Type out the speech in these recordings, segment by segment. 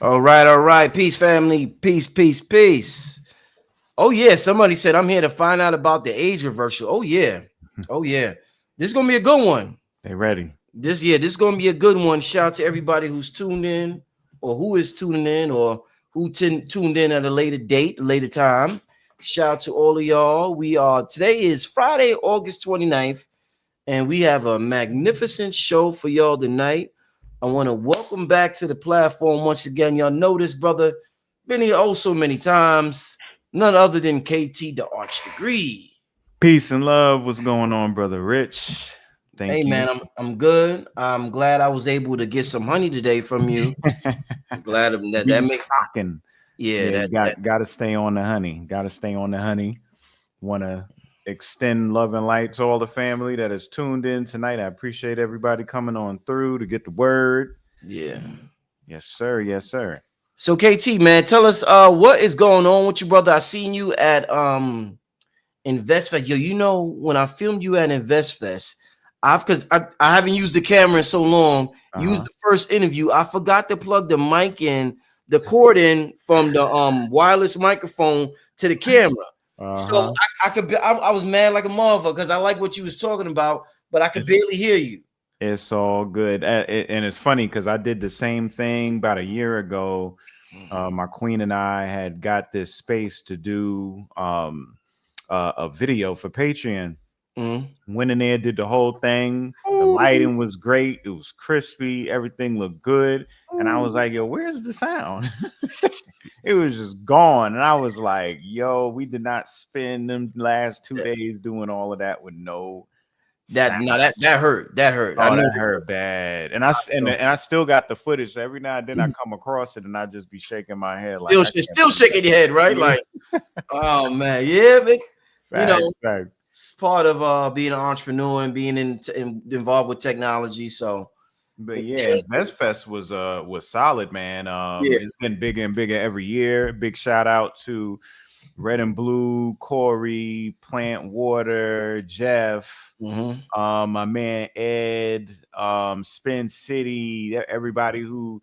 All right, all right. Peace, family. Peace, peace, peace. Oh, yeah. Somebody said I'm here to find out about the age reversal. Oh, yeah. Oh, yeah. This is gonna be a good one. They ready. This is gonna be a good one. Shout out to everybody who's tuned in, or who is tuning in, or who tuned in at a later date, later time. Shout out to all of y'all. We are today is Friday, August 29th, and we have a magnificent show for y'all tonight. I want to welcome back to the platform once again. Y'all know this brother been here oh so many times. None other than KT the Arch Degree. Peace and love. What's going on, brother Rich? Hey Thank you. man, I'm good. I'm glad I was able to get some honey today from you. I'm glad that Be makes stocking. yeah Yeah, that got to stay on the honey. Got to stay on the honey. Want to extend love and light to all the family that is tuned in tonight. I appreciate everybody coming on through to get the word. yeah. Yes, sir. Yes, sir. So KT man, tell us what is going on with you, brother. I seen you at Investfest. Yo, you know when I filmed you at Investfest, I haven't used the camera in so long. Used the first interview. I forgot to plug the mic in, the cord in from the wireless microphone to the camera. So I was mad like a motherfucker because I like what you was talking about, but I could barely hear you. It's all good. And it's funny because I did the same thing about a year ago. My queen and I had got this space to do a video for Patreon. Went in there, did the whole thing. The lighting was great. It was crispy. Everything looked good. And I was like, yo, where's the sound? It was just gone. And I was like, yo, we did not spend them last 2 days doing all of that with no sound. That hurt. That hurt. Oh, that hurt bad. And I still got the footage. So every now and then I come across it and I just be shaking my head like still shaking your head, right? Like, oh man, yeah, but facts. it's part of being an entrepreneur and being involved with technology. So, but yeah, Investfest was solid, man. It's been bigger and bigger every year. Big shout out to Red and Blue, Corey, Plant Water, Jeff, my man Ed, Spin City, everybody who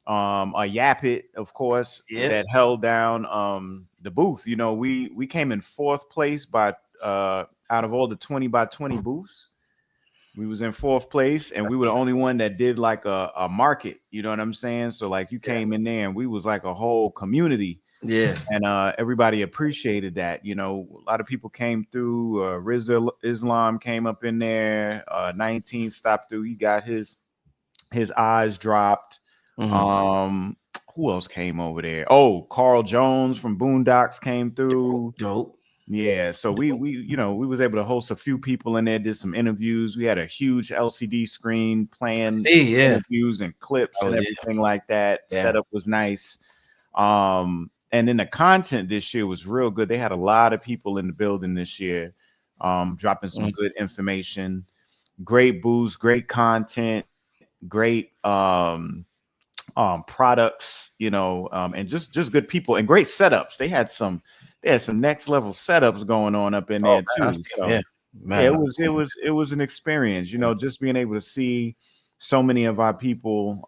Yap It, of course, that held down the booth. You know, we came in fourth place by out of all the 20 by 20 booths. We was in fourth place, and we were the only one that did like a market. You know what I'm saying? So like you came in there, and we was like a whole community. Yeah, and everybody appreciated that. You know, a lot of people came through. Rizal Islam came up in there. 19 stopped through. He got his eyes dropped. Who else came over there? Oh, Carl Jones from Boondocks came through. Dope. Yeah, so we was able to host a few people in there, did some interviews. We had a huge LCD screen playing interviews and clips and everything like that. Setup was nice. And then the content this year was real good. They had a lot of people in the building this year, dropping some good information, great booths, great content, great products, and just good people and great setups. They had some next level setups going on up in there too. It was an experience, just being able to see so many of our people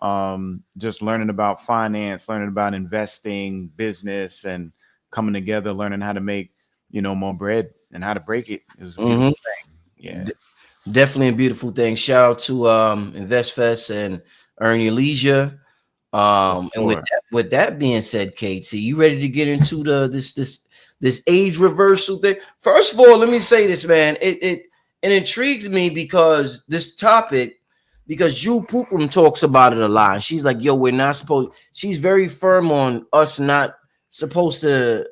just learning about finance, learning about investing, business, and coming together, learning how to make more bread and how to break it. It was a beautiful thing. Yeah, definitely a beautiful thing. Shout out to Investfest and Earn Your Leisure. And with that being said, KT, you ready to get into this age reversal thing? First of all, let me say this, man. It intrigues me because this topic, because Jewel Pookrum talks about it a lot. And she's like, yo, we're not supposed, she's very firm on us not supposed to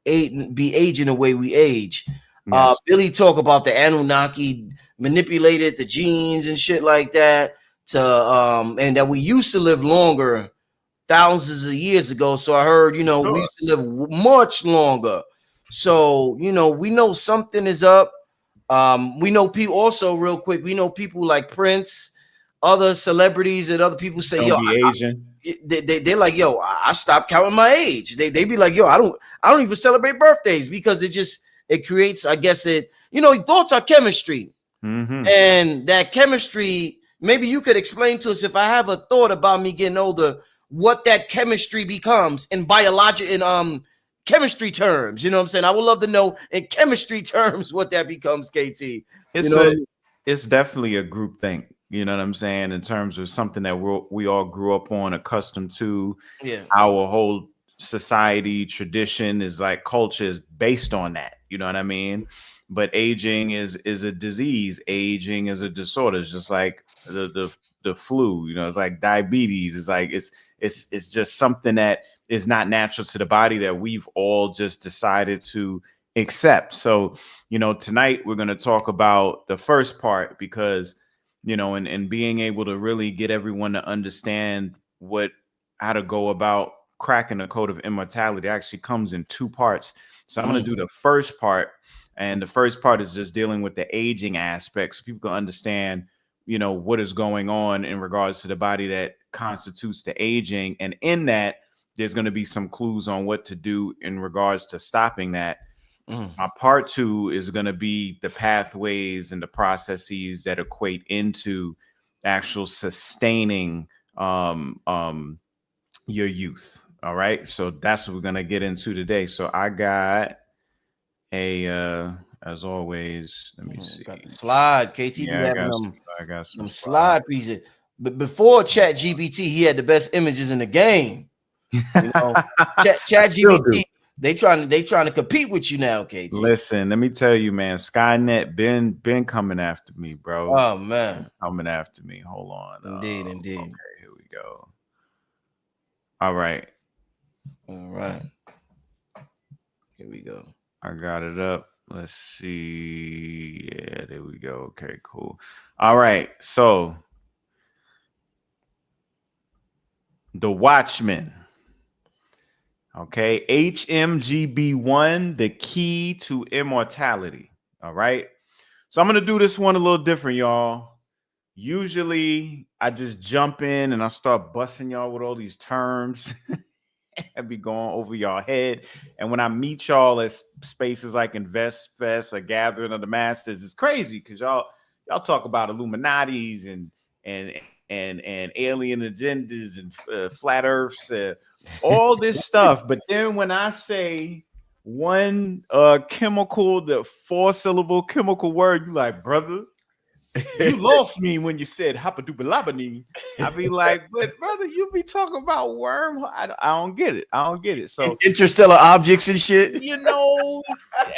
be aging the way we age. Yes. Billy talk about the Anunnaki manipulated the genes and shit like that to and that we used to live longer thousands of years ago. So I heard, we used to live much longer. So, we know something is up. We know people also real quick. We know people like Prince, other celebrities, and other people say, they're like, yo, I stopped counting my age. They be like, yo, I don't even celebrate birthdays because it creates, I guess thoughts are chemistry. And that chemistry maybe you could explain to us, if I have a thought about me getting older, what that chemistry becomes in biologic, in chemistry terms. You know what I'm saying? I would love to know in chemistry terms what that becomes, KT. You It's know what I a mean? it's definitely a group thing. You know what I'm saying? In terms of something that we all grew up on, accustomed to. Yeah. Our whole society tradition is like culture is based on that. You know what I mean? But aging is a disease. Aging is a disorder. It's just like the flu. You know, it's like diabetes. It's like it's just something that is not natural to the body that we've all just decided to accept. So, you know, tonight we're going to talk about the first part because, you know, and being able to really get everyone to understand how to go about cracking the code of immortality actually comes in two parts. So I'm going to do the first part, and the first part is just dealing with the aging aspects so people can understand, you know, what is going on in regards to the body that constitutes the aging. And in that, there's going to be some clues on what to do in regards to stopping that. My part two is going to be the pathways and the processes that equate into actual sustaining your youth. All right. So that's what we're going to get into today. So I got as always, let me see. Got the slide. KT be Yeah, having I got some them slides. slide pieces. But before Chat GPT, he had the best images in the game. You know, I Chat still do. GPT, they trying to compete with you now, KT. Listen, let me tell you, man, Skynet been coming after me, bro. Oh man. Coming after me. Hold on. Indeed, indeed. Okay, here we go. All right. All right. Here we go. I got it up. Let's see. Yeah, there we go. Okay, cool. All right. So the Watchman. Okay. HMGB1, the key to immortality. All right. So I'm going to do this one a little different, y'all. Usually I just jump in and I start busting y'all with all these terms. I be going over y'all head. And when I meet y'all at spaces like Investfest or Gathering of the Masters, it's crazy because y'all talk about Illuminati's and alien agendas and flat Earths, all this stuff. But then when I say one chemical, the 4-syllable chemical word, you like, brother, you lost me when you said hapadubalabani. I be like, but brother, you be talking about worm. I don't get it. I don't get it. So Interstellar objects and shit. you know,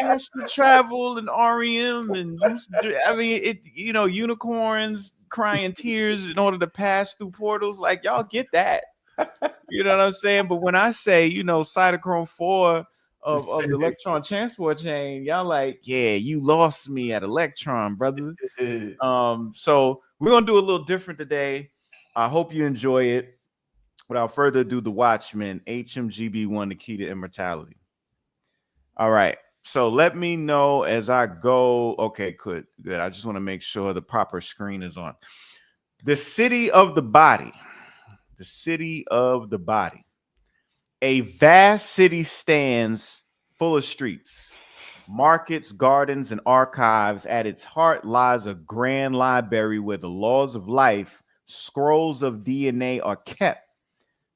astral travel and REM and lucid. I mean, it. You know, unicorns crying tears in order to pass through portals. Like y'all get that. You know what I'm saying? But when I say, you know, cytochrome 4 of the electron transport chain, y'all like, yeah, you lost me at electron, brother. So we're gonna do a little different today. I hope you enjoy it. Without further ado, the Watchman, HMGB1, the key to immortality. All right. So let me know as I go. Okay, good. I just want to make sure the proper screen is on. The city of the body. The city of the body. A vast city stands full of streets, markets, gardens, and archives. At its heart lies a grand library where the laws of life, scrolls of DNA are kept.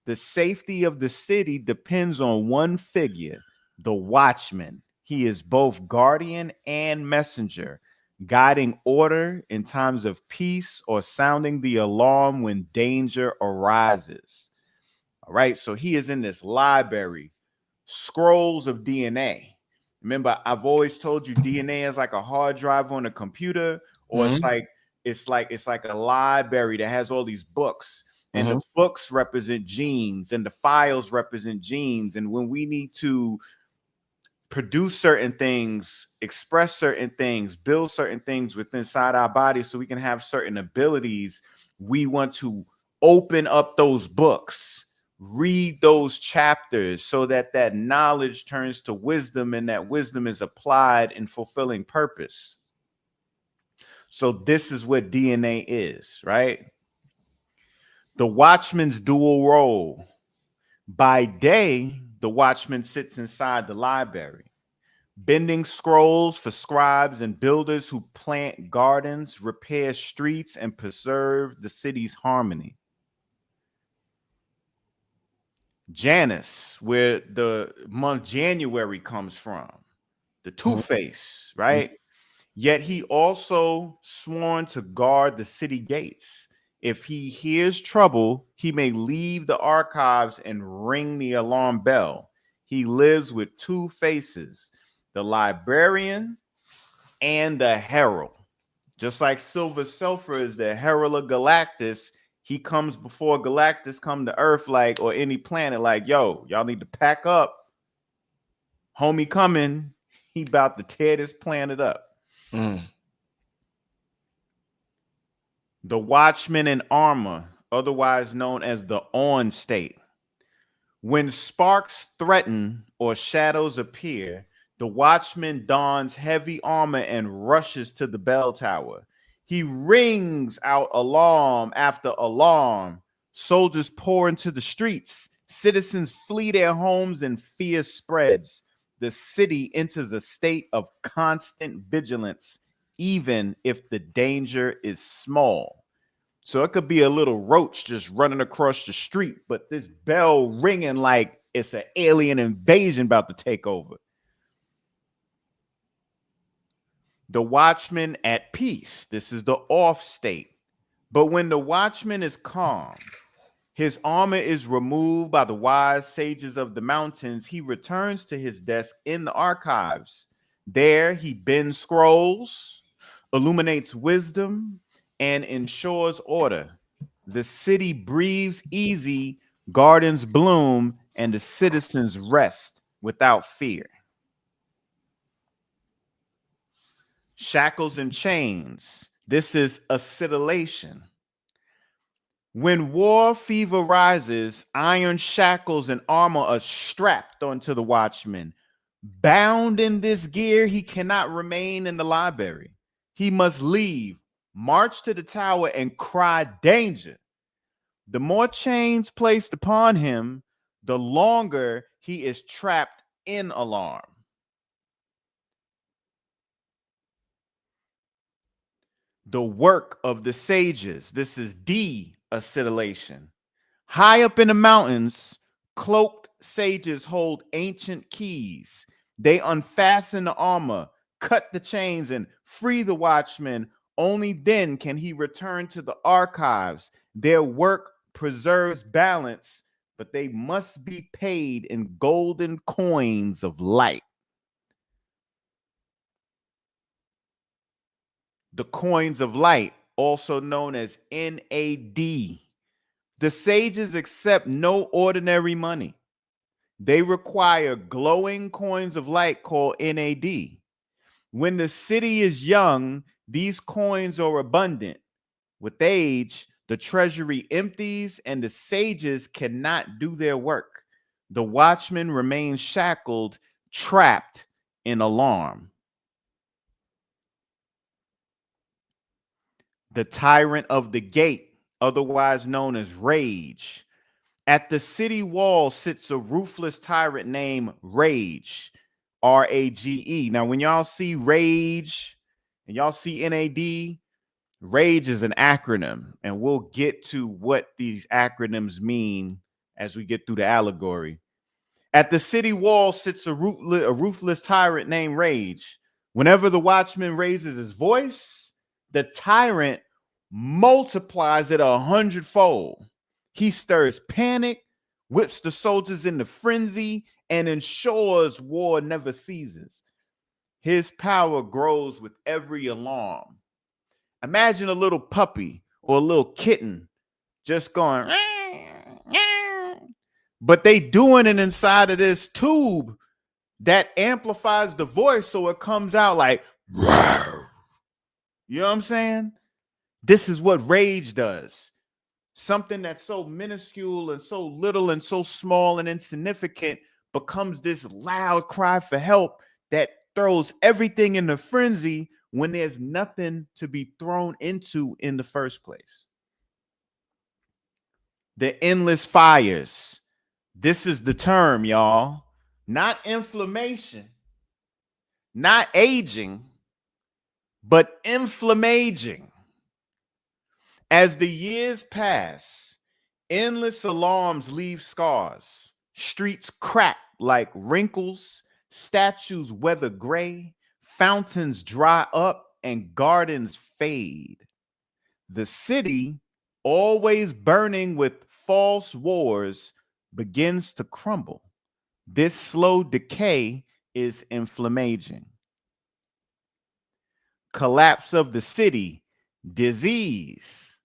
The safety of the city depends on one figure, the Watchman. He is both guardian and messenger, guiding order in times of peace or sounding the alarm when danger arises. All right, so he is in this library, scrolls of DNA. Remember, I've always told you DNA is like a hard drive on a computer, or it's like a library that has all these books. And the books represent genes, and the files represent genes. And when we need to produce certain things, express certain things, build certain things within inside our body so we can have certain abilities, we want to open up those books, read those chapters so that that knowledge turns to wisdom and that wisdom is applied in fulfilling purpose. So this is what DNA is, right? The Watchman's dual role. By day, the Watchman sits inside the library. bending scrolls for scribes and builders who plant gardens, repair streets, and preserve the city's harmony. Janus, where the month January comes from, the Two-Face, right? Yet he also sworn to guard the city gates. If he hears trouble, he may leave the archives and ring the alarm bell. He lives with two faces, the librarian and the herald. Just like Silver Sulfur is the herald of Galactus, he comes before Galactus come to Earth, like, or any planet, like, yo, y'all need to pack up. Homie coming. He about to tear this planet up. The Watchman in armor, otherwise known as the on state. When sparks threaten or shadows appear, the Watchman dons heavy armor and rushes to the bell tower. He rings out alarm after alarm. Soldiers pour into the streets. Citizens flee their homes and fear spreads. The city enters a state of constant vigilance, even if the danger is small. So it could be a little roach just running across the street, but this bell ringing like it's an alien invasion about to take over. The Watchman at peace. This is the off state. But when the Watchman is calm, his armor is removed by the wise sages of the mountains. He returns to his desk in the archives. There he bends scrolls, illuminates wisdom, and ensures order. The city breathes easy, gardens bloom, and the citizens rest without fear. Shackles and chains. This is acetylation. When war fever rises, iron shackles and armor are strapped onto the Watchman. Bound in this gear, he cannot remain in the library. He must leave, march to the tower, and cry danger. The more chains placed upon him, the longer he is trapped in alarm. The work of the sages. This is de-acetylation. High up in the mountains, cloaked sages hold ancient keys. They unfasten the armor, cut the chains, and free the Watchman. Only then can he return to the archives. Their work preserves balance, but they must be paid in golden coins of light. The coins of light, also known as NAD. The sages accept no ordinary money. They require glowing coins of light called NAD. When the city is young, these coins are abundant. With age, the treasury empties and the sages cannot do their work. The Watchman remains shackled, trapped in alarm. The tyrant of the gate, otherwise known as Rage. At the city wall sits a ruthless tyrant named Rage, Rage. Now, when y'all see Rage and y'all see NAD, Rage is an acronym, and we'll get to what these acronyms mean as we get through the allegory. At the city wall sits a ruthless tyrant named Rage. Whenever the Watchman raises his voice, the tyrant multiplies it 100-fold. He stirs panic, whips the soldiers into frenzy, and ensures war never ceases. His power grows with every alarm. Imagine a little puppy or a little kitten just going, but they doing it inside of this tube that amplifies the voice so it comes out like, you know what I'm saying? This is what Rage does. Something that's so minuscule and so little and so small and insignificant becomes this loud cry for help that throws everything in a frenzy when there's nothing to be thrown into in the first place. The endless fires. This is the term, y'all. Not inflammation. not aging, but inflammaging. As the years pass, endless alarms leave scars. Streets crack like wrinkles, statues weather gray, fountains dry up, and gardens fade. The city, always burning with false wars, begins to crumble. This slow decay is inflammaging. Collapse of the city, disease.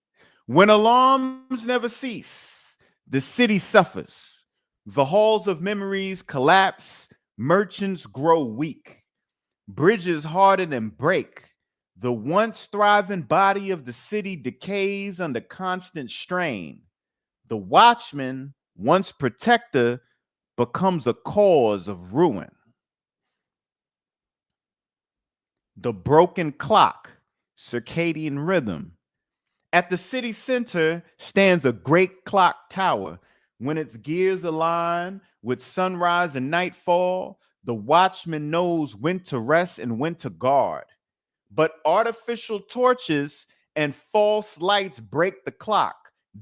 When alarms never cease, the city suffers. The halls of memories collapse, merchants grow weak, bridges harden and break. The once thriving body of the city decays under constant strain. The watchman, once protector, becomes a cause of ruin. The broken clock, circadian rhythm. At the city center stands a great clock tower. When its gears align with sunrise and nightfall, the watchman knows when to rest and when to guard. But artificial torches and false lights break the clock.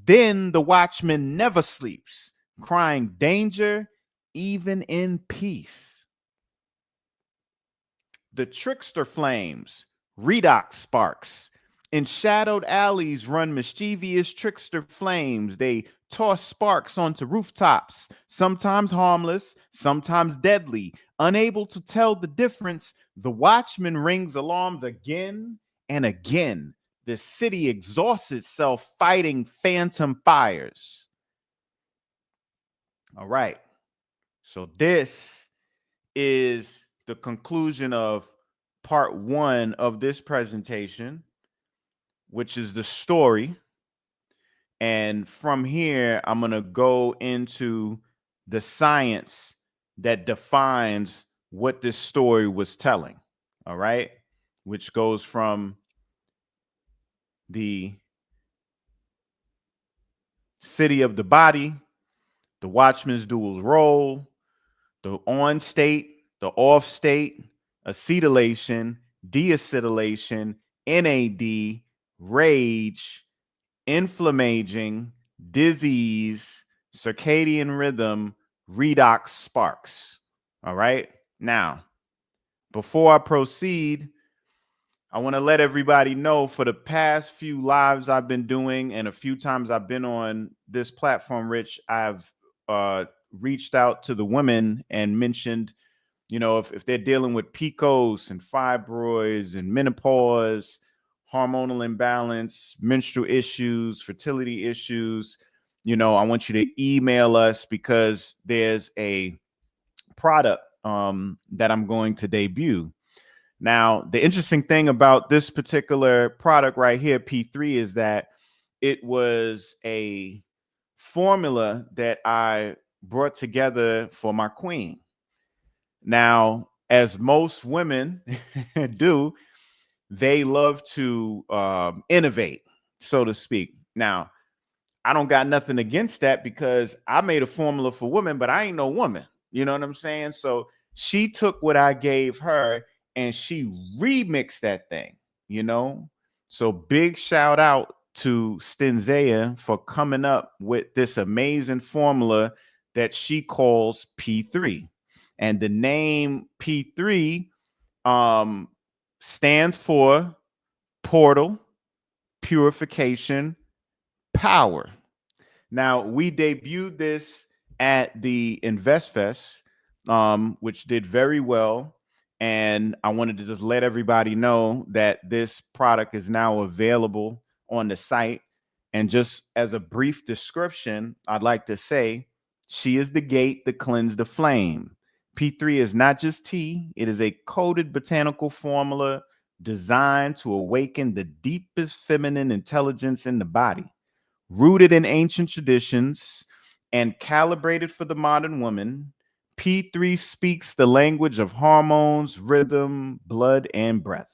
Then the watchman never sleeps, crying danger even in peace. The trickster flames, redox sparks. In shadowed alleys run mischievous trickster flames. They toss sparks onto rooftops, sometimes harmless, sometimes deadly. Unable to tell the difference, the watchman rings alarms again and again. The city exhausts itself fighting phantom fires. All right. So this is the conclusion of part one of this presentation, which is the story. And from here, I'm going to go into the science that defines what this story was telling. All right. Which goes from the city of the body, the watchman's dual role, the on state, the off state, acetylation, deacetylation, NAD, rage, inflammaging, disease, circadian rhythm, redox sparks. All right. Now, before I proceed, I want to let everybody know for the past few lives I've been doing and a few times I've been on this platform, Rich, I've reached out to the women and mentioned, if they're dealing with PCOS and fibroids and menopause, hormonal imbalance, menstrual issues, fertility issues, I want you to email us because there's a product that I'm going to debut. Now, the interesting thing about this particular product right here, P3, is that it was a formula that I brought together for my queen. Now, as most women do, they love to innovate, so to speak. Now, I don't got nothing against that because I made a formula for women, but I ain't no woman. You know what I'm saying? So she took what I gave her and she remixed that thing, So big shout out to Stenzea for coming up with this amazing formula that she calls P3. And the name P3 stands for portal, purification, power. Now, we debuted this at the Investfest, which did very well. And I wanted to just let everybody know that this product is now available on the site. And just as a brief description, I'd like to say she is the gate that cleansed the flame. P3 is not just tea, it is a coded botanical formula designed to awaken the deepest feminine intelligence in the body. Rooted in ancient traditions and calibrated for the modern woman, P3 speaks the language of hormones, rhythm, blood, and breath.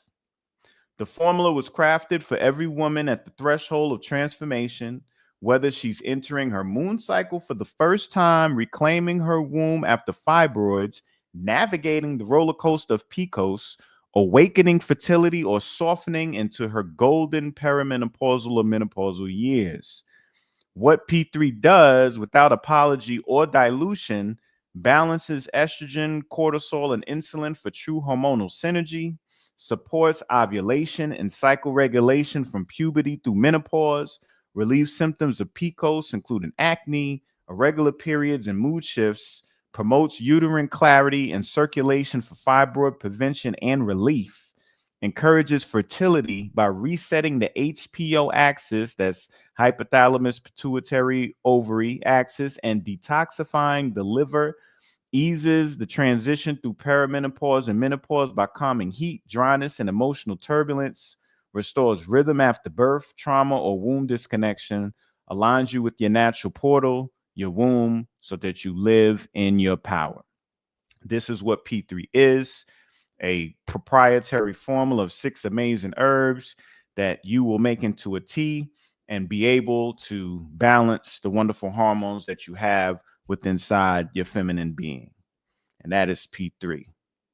The formula was crafted for every woman at the threshold of transformation, whether she's entering her moon cycle for the first time, reclaiming her womb after fibroids, navigating the roller coaster of PCOS, awakening fertility or softening into her golden perimenopausal or menopausal years. What P3 does without apology or dilution balances estrogen, cortisol, and insulin for true hormonal synergy, supports ovulation and cycle regulation from puberty through menopause, relieves symptoms of PCOS, including acne, irregular periods, and mood shifts, promotes uterine clarity and circulation for fibroid prevention and relief, encourages fertility by resetting the HPO axis, that's hypothalamus pituitary ovary axis, and detoxifying the liver, eases the transition through perimenopause and menopause by calming heat, dryness, and emotional turbulence, restores rhythm after birth, trauma, or womb disconnection, aligns you with your natural portal, your womb, so that you live in your power. This is what P3 is: a proprietary formula of 6 amazing herbs that you will make into a tea and be able to balance the wonderful hormones that you have within inside your feminine being. And that is P3,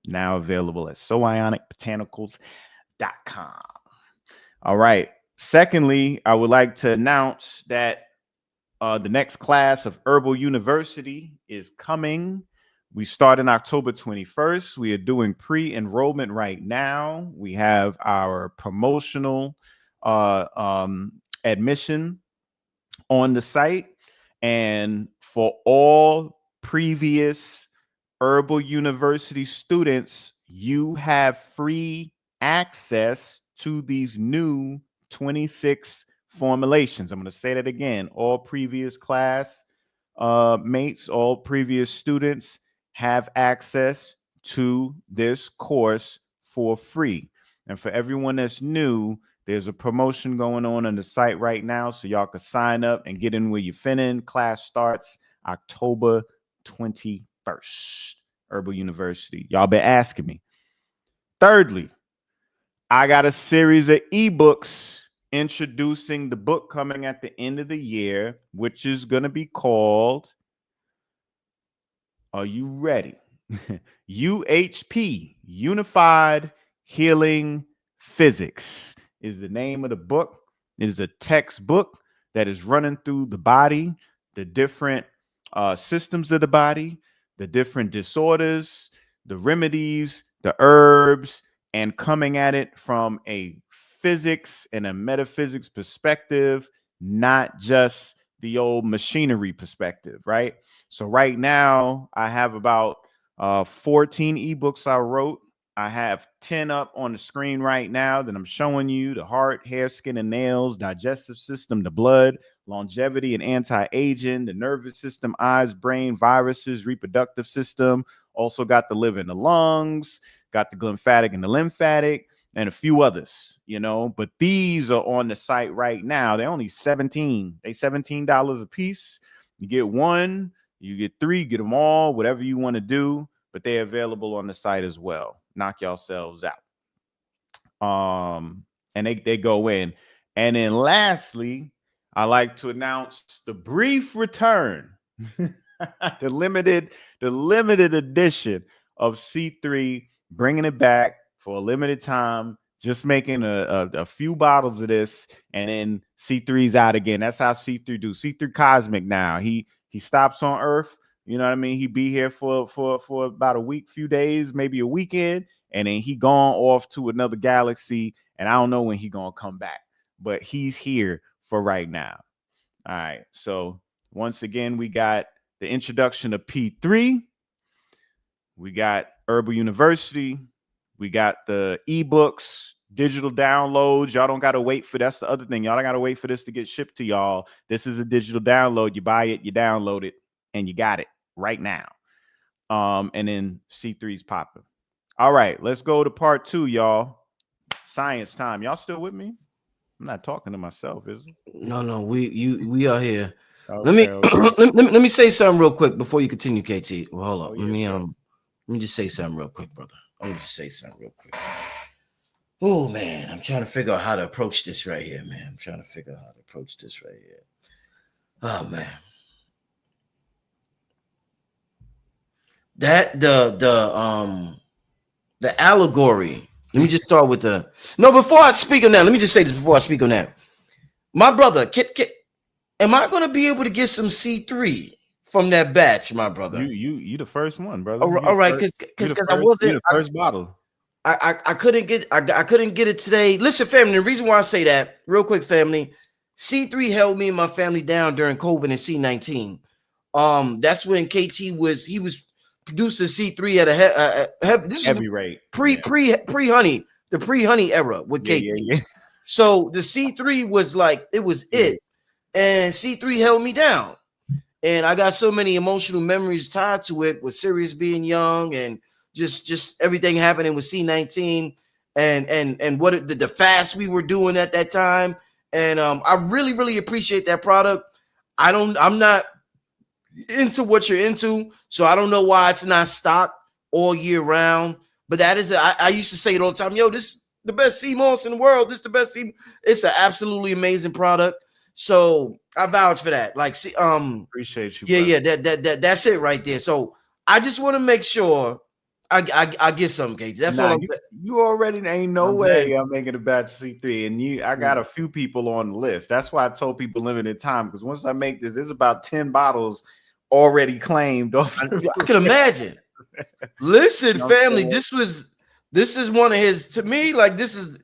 now available at soionicbotanicals.com. All right. Secondly, I would like to announce that the next class of Herbal University is coming. We start on October 21st. We are doing pre-enrollment right now. We have our promotional admission on the site. And for all previous Herbal University students, you have free access to these new 26 formulations. I'm going to say that again. All previous class mates, all previous students have access to this course for free. And for everyone that's new, there's a promotion going on the site right now, so y'all can sign up and get in where you fit in. Class starts October 21st. Herbal University. Y'all been asking me. Thirdly, I got a series of ebooks introducing the book coming at the end of the year, which is going to be called, are you ready? UHP, Unified Healing Physics, is the name of the book. It is a textbook that is running through the body, the different systems of the body, the different disorders, the remedies, the herbs, and coming at it from a physics and a metaphysics perspective, not just the old machinery perspective, right? So right now I have about 14 ebooks I wrote. I have 10 up on the screen right now that I'm showing you: the heart, hair, skin, and nails, digestive system, the blood, longevity and anti-aging, the nervous system, eyes, brain, viruses, reproductive system. Also got the liver and the lungs, got the glymphatic and the lymphatic, and a few others, you know. But these are on the site right now. They're only $17. They $17 a piece. You get one, you get three, get them all, whatever you want to do. But they're available on the site as well. Knock yourselves out. And they go in. And then lastly, I like to announce the brief return, the limited edition of C3, bringing it back for a limited time, just making a few bottles of this, and then C3's out again. That's how C3 do. C3 Cosmic now. He stops on Earth. You know what I mean? He be here for about a week, few days, maybe a weekend, and then he gone off to another galaxy, and I don't know when he gonna come back, but he's here for right now. All right. So once again, we got the introduction of P3. We got Herbal University. We got the ebooks, digital downloads. Y'all don't got to wait for, that's the other thing. Y'all don't got to wait for this to get shipped to y'all. This is a digital download. You buy it, you download it, and you got it right now. And then C3's popping. All right, let's go to part 2, y'all. Science time. Y'all still with me? I'm not talking to myself, is it? No, we are here. Okay, Let me say something real quick before you continue, KT. Well, hold up. Let me just say something real quick, brother. Let me just say something real quick. Oh man, I'm trying to figure out how to approach this right here, man. I'm trying to figure out how to approach this right here. Oh man. That the allegory. Let me just start with the no. Before I speak on that, let me just say this before I speak on that. My brother, am I going to be able to get some C3 from that batch, my brother? You the first one, brother. All right, because I wasn't. You the first bottle. I couldn't get I couldn't get it today. Listen, family, the reason why I say that, real quick, family, C3 held me and my family down during COVID and C19. That's when KT was producing C3 at this Heavy is rate. pre honey, the pre honey era with KT. Yeah. So the C3 was like it was it, and C3 held me down. And I got so many emotional memories tied to it with Sirius being young and just everything happening with C19 and what the fast we were doing at that time. And I really appreciate that product. I'm not into what you're into, so I don't know why it's not stocked all year round. But that is I used to say it all the time. Yo, this is the best sea moss in the world. This is the best sea. It's an absolutely amazing product. So I vouch for that. Like, see, appreciate you. Yeah, that's it right there. So I just want to make sure I get something, Kate. That's all I'm saying. You already ain't no way I'm making a batch C3, and I got a few people on the list. That's why I told people limited time, because once I make this, there's about 10 bottles already claimed. I can imagine. Listen, family, this is one of his, to me, like this is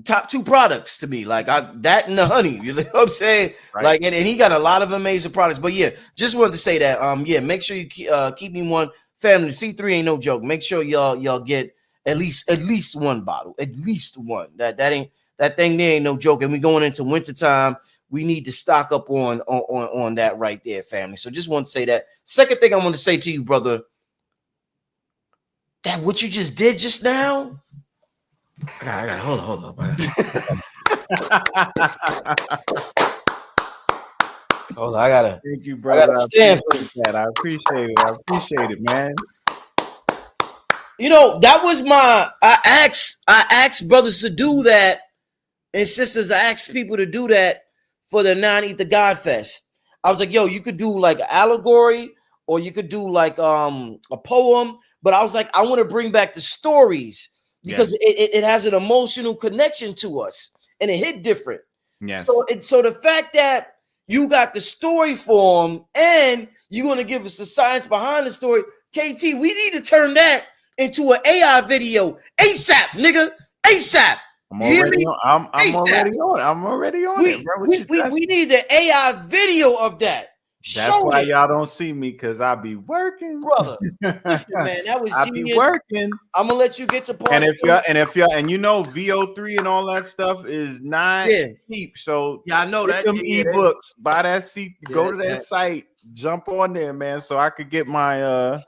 top 2 products to me, like that and the honey, you know what I'm saying? Right. Like, and he got a lot of amazing products. But yeah, just wanted to say that. Yeah, make sure you keep me one. Family, C3 ain't no joke. Make sure y'all get at least one bottle, at least one. That thing there ain't no joke. And we going into wintertime, we need to stock up on that right there, family. So just want to say that. Second thing I want to say to you, brother, that what you just did just now. I got hold on. Hold on, I gotta. Thank you, brother. I appreciate it. I appreciate it, man. You know, that was I asked brothers to do that, and sisters, I asked people to do that for the Non-Eat the God Fest. I was like, yo, you could do like allegory, or you could do like a poem, but I was like, I want to bring back the stories because it has an emotional connection to us, and it hit different. Yes. So the fact that you got the story form and you're going to give us the science behind the story, KT, we need to turn that into an AI video ASAP, nigga, ASAP. I'm already on. I'm already on it, bro. We need the AI video of that. That's why y'all don't see me, because I be working, brother. Listen, man, that was I be working. I'm gonna let you get to part. And if you know VO3 and all that stuff is not cheap, so I know that. Them ebooks, buy that seat, go to that site, jump on there, man, so I could get my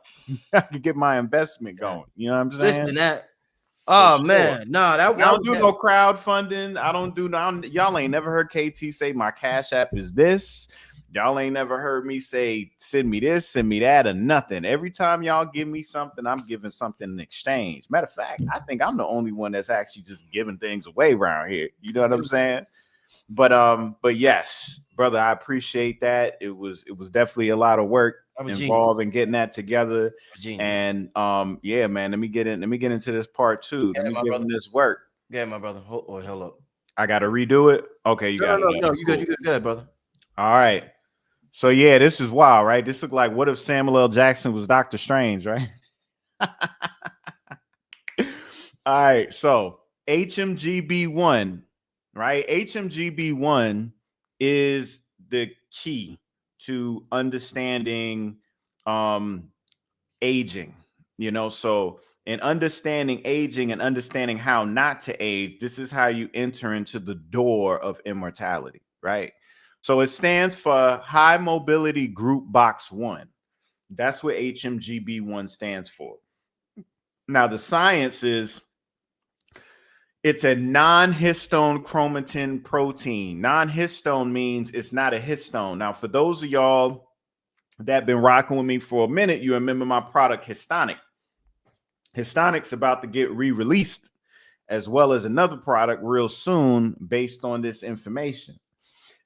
investment going. You know what I'm saying? Listen to that. Oh man, no, that I don't do no crowdfunding. I don't do y'all ain't never heard KT say my Cash App is this. Y'all ain't never heard me say, send me this, send me that, or nothing. Every time y'all give me something, I'm giving something in exchange. Matter of fact, I think I'm the only one that's actually just giving things away around here. You know what I'm saying? But yes, brother, I appreciate that. It was definitely a lot of work involved in getting that together. And yeah, man, let me get into this part 2. Let me give him this work. Yeah, my brother. Hold up. I gotta redo it. Okay, you got it. No, you good. You good, brother. All right. So yeah, this is wild, right? This looked like, what if Samuel L. Jackson was Dr. Strange, right? All right, so HMGB1, right? HMGB1 is the key to understanding aging, you know. So in understanding aging and understanding how not to age, this is how you enter into the door of immortality, right? So it stands for High Mobility Group Box 1. That's what HMGB1 stands for. Now, the science is it's a non-histone chromatin protein. Non-histone means it's not a histone. Now, for those of y'all that have been rocking with me for a minute, you remember my product, Histonic. Histonic's about to get re-released, as well as another product real soon based on this information.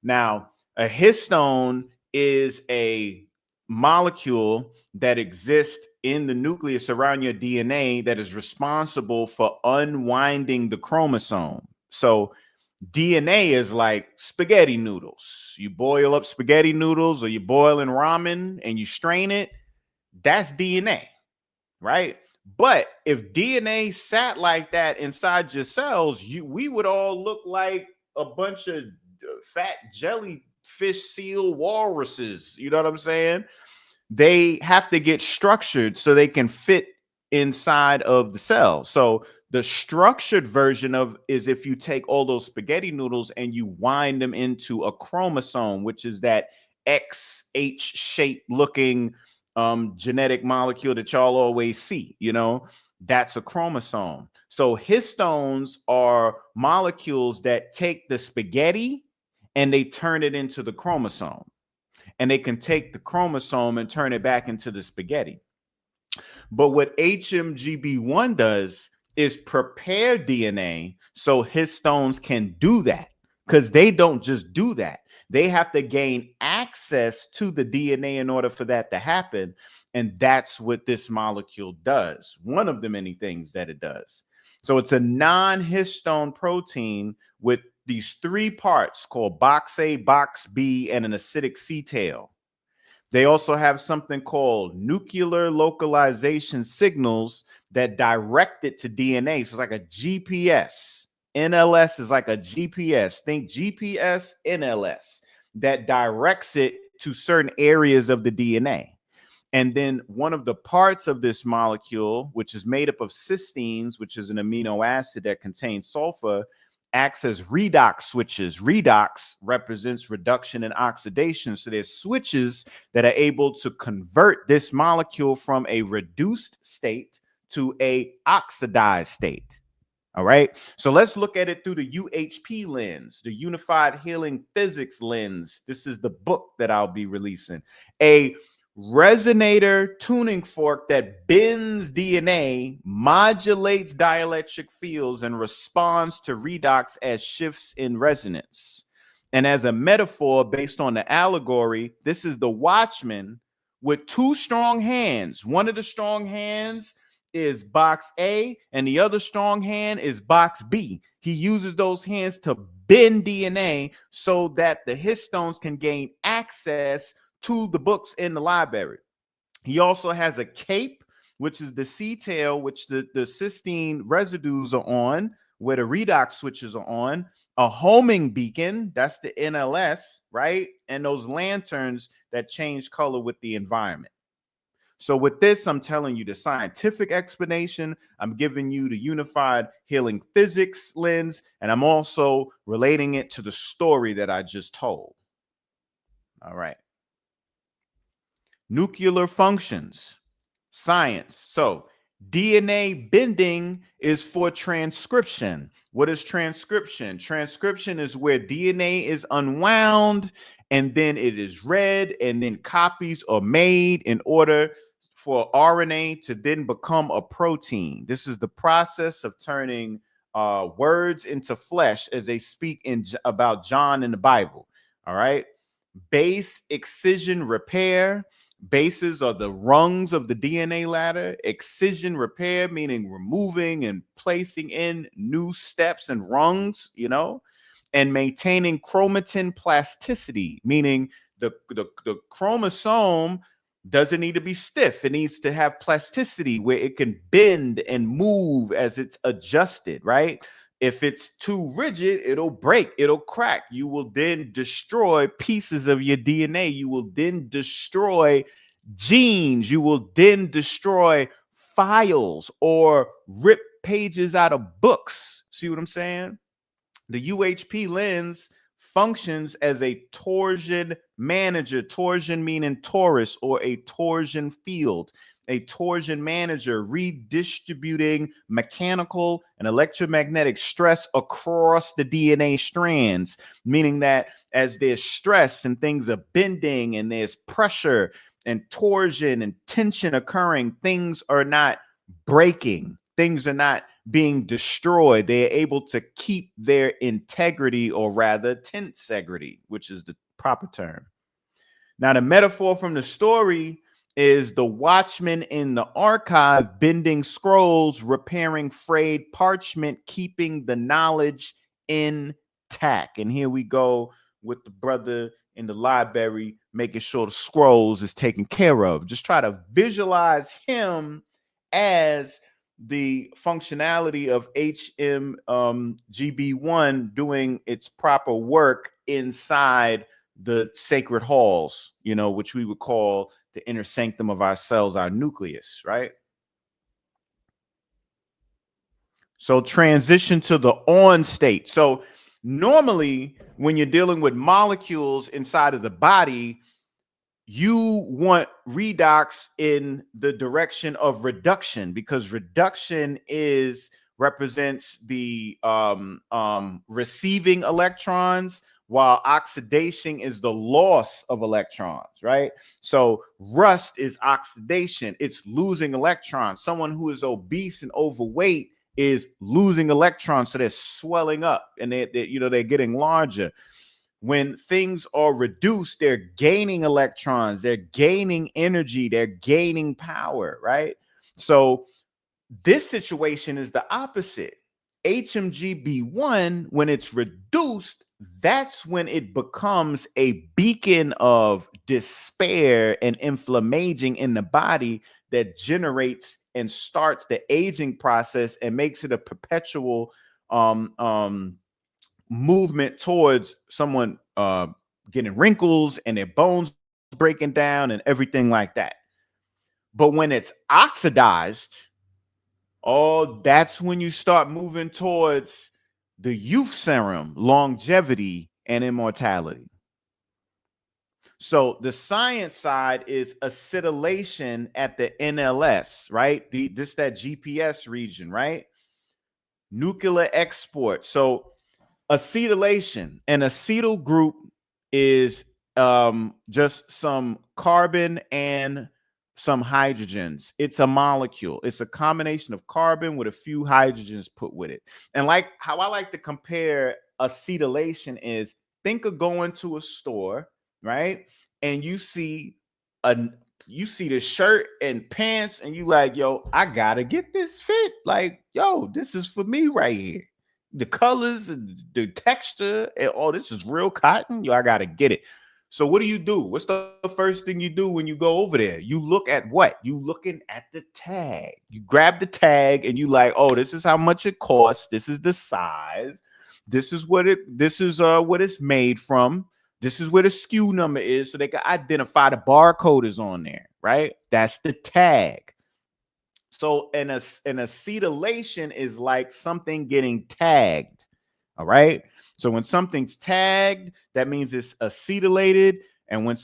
Now, a histone is a molecule that exists in the nucleus around your DNA that is responsible for unwinding the chromosome. So DNA is like spaghetti noodles. You boil up spaghetti noodles or you boil in ramen and you strain it. That's DNA, right? But if DNA sat like that inside your cells, we would all look like a bunch of fat jellyfish seal walruses. You know what I'm saying? They have to get structured so they can fit inside of the cell. So the structured version of is if you take all those spaghetti noodles and you wind them into a chromosome, which is that XH shaped looking genetic molecule that y'all always see, you know, that's a chromosome. So histones are molecules that take the spaghetti and they turn it into the chromosome. And they can take the chromosome and turn it back into the spaghetti. But what HMGB1 does is prepare DNA so histones can do that, because they don't just do that. They have to gain access to the DNA in order for that to happen. And that's what this molecule does. One of the many things that it does. So it's a non-histone protein with these three parts called box A, box B, and an acidic C-tail. They also have something called nuclear localization signals that direct it to DNA. So it's like a GPS. NLS is like a GPS. Think GPS, NLS, that directs it to certain areas of the DNA. And then one of the parts of this molecule, which is made up of cysteines, which is an amino acid that contains sulfur, acts as redox switches. Redox represents reduction and oxidation. So there's switches that are able to convert this molecule from a reduced state to a oxidized state. All right. So let's look at it through the UHP lens, the Unified Healing Physics lens. This is the book that I'll be releasing. A resonator tuning fork that bends DNA, modulates dielectric fields, and responds to redox as shifts in resonance. And as a metaphor based on the allegory, this is the Watchman with two strong hands. One of the strong hands is box A, and the other strong hand is box B. He uses those hands to bend DNA so that the histones can gain access to the books in the library. He also has a cape, which is the C-tail, which the cysteine residues are on, where the redox switches are on, a homing beacon, that's the NLS, right? And those lanterns that change color with the environment. So with this, I'm telling you the scientific explanation, I'm giving you the Unified Healing Physics lens, and I'm also relating it to the story that I just told. All right. Nuclear functions, science. So DNA bending is for transcription. What is transcription? Transcription is where DNA is unwound and then it is read and then copies are made in order for RNA to then become a protein. This is the process of turning words into flesh as they speak about John in the Bible. All right. Base excision repair. Bases are the rungs of the DNA ladder. Excision repair, meaning removing and placing in new steps and rungs, you know, and maintaining chromatin plasticity, meaning the chromosome doesn't need to be stiff. It needs to have plasticity where it can bend and move as it's adjusted, right? If it's too rigid, it'll break, it'll crack. You will then destroy pieces of your DNA. You will then destroy genes. You will then destroy files or rip pages out of books. See what I'm saying? The UHP lens functions as a torsion manager, torsion meaning torus, or a torsion field. A torsion manager redistributing mechanical and electromagnetic stress across the DNA strands, meaning that as there's stress and things are bending and there's pressure and torsion and tension occurring, things are not breaking, things are not being destroyed. They're able to keep their integrity, or rather tensegrity, which is the proper term. Now, the metaphor from the story is the Watchman in the archive, bending scrolls, repairing frayed parchment, keeping the knowledge intact. And here we go with the brother in the library, making sure the scrolls is taken care of. Just try to visualize him as the functionality of HMGB1 doing its proper work inside the sacred halls, you know, which we would call the inner sanctum of our cells, our nucleus, right? So transition to the on state. So normally when you're dealing with molecules inside of the body, you want redox in the direction of reduction, because reduction represents the receiving electrons, while oxidation is the loss of electrons, right? So rust is oxidation. It's losing electrons. Someone who is obese and overweight is losing electrons, so they're swelling up and they're getting larger. When things are reduced, they're gaining electrons, they're gaining energy, they're gaining power, right? So this situation is the opposite. HMGB1, when it's reduced, that's when it becomes a beacon of despair and inflammation in the body that generates and starts the aging process and makes it a perpetual movement towards someone getting wrinkles and their bones breaking down and everything like that. But when it's oxidized, that's when you start moving towards the youth serum, longevity, and immortality. So the science side is acetylation at the NLS, right? That GPS region, right? Nuclear export. So acetylation, an acetyl group is just some carbon and some hydrogens. It's a molecule. It's a combination of carbon with a few hydrogens put with it. And like how I like to compare acetylation is, think of going to a store, right? And you see the shirt and pants and you like, yo, I gotta get this fit. Like, yo, this is for me right here. The colors, the texture, and this is real cotton. Yo, I gotta get it. So what do? What's the first thing you do when you go over there? You look at what? You looking at the tag. You grab the tag and you like, oh, this is how much it costs. This is the size. This is what it's made from. This is where the SKU number is, so they can identify the barcode is on there, right? That's the tag. So an acetylation is like something getting tagged. All right. So when something's tagged, that means it's acetylated. And when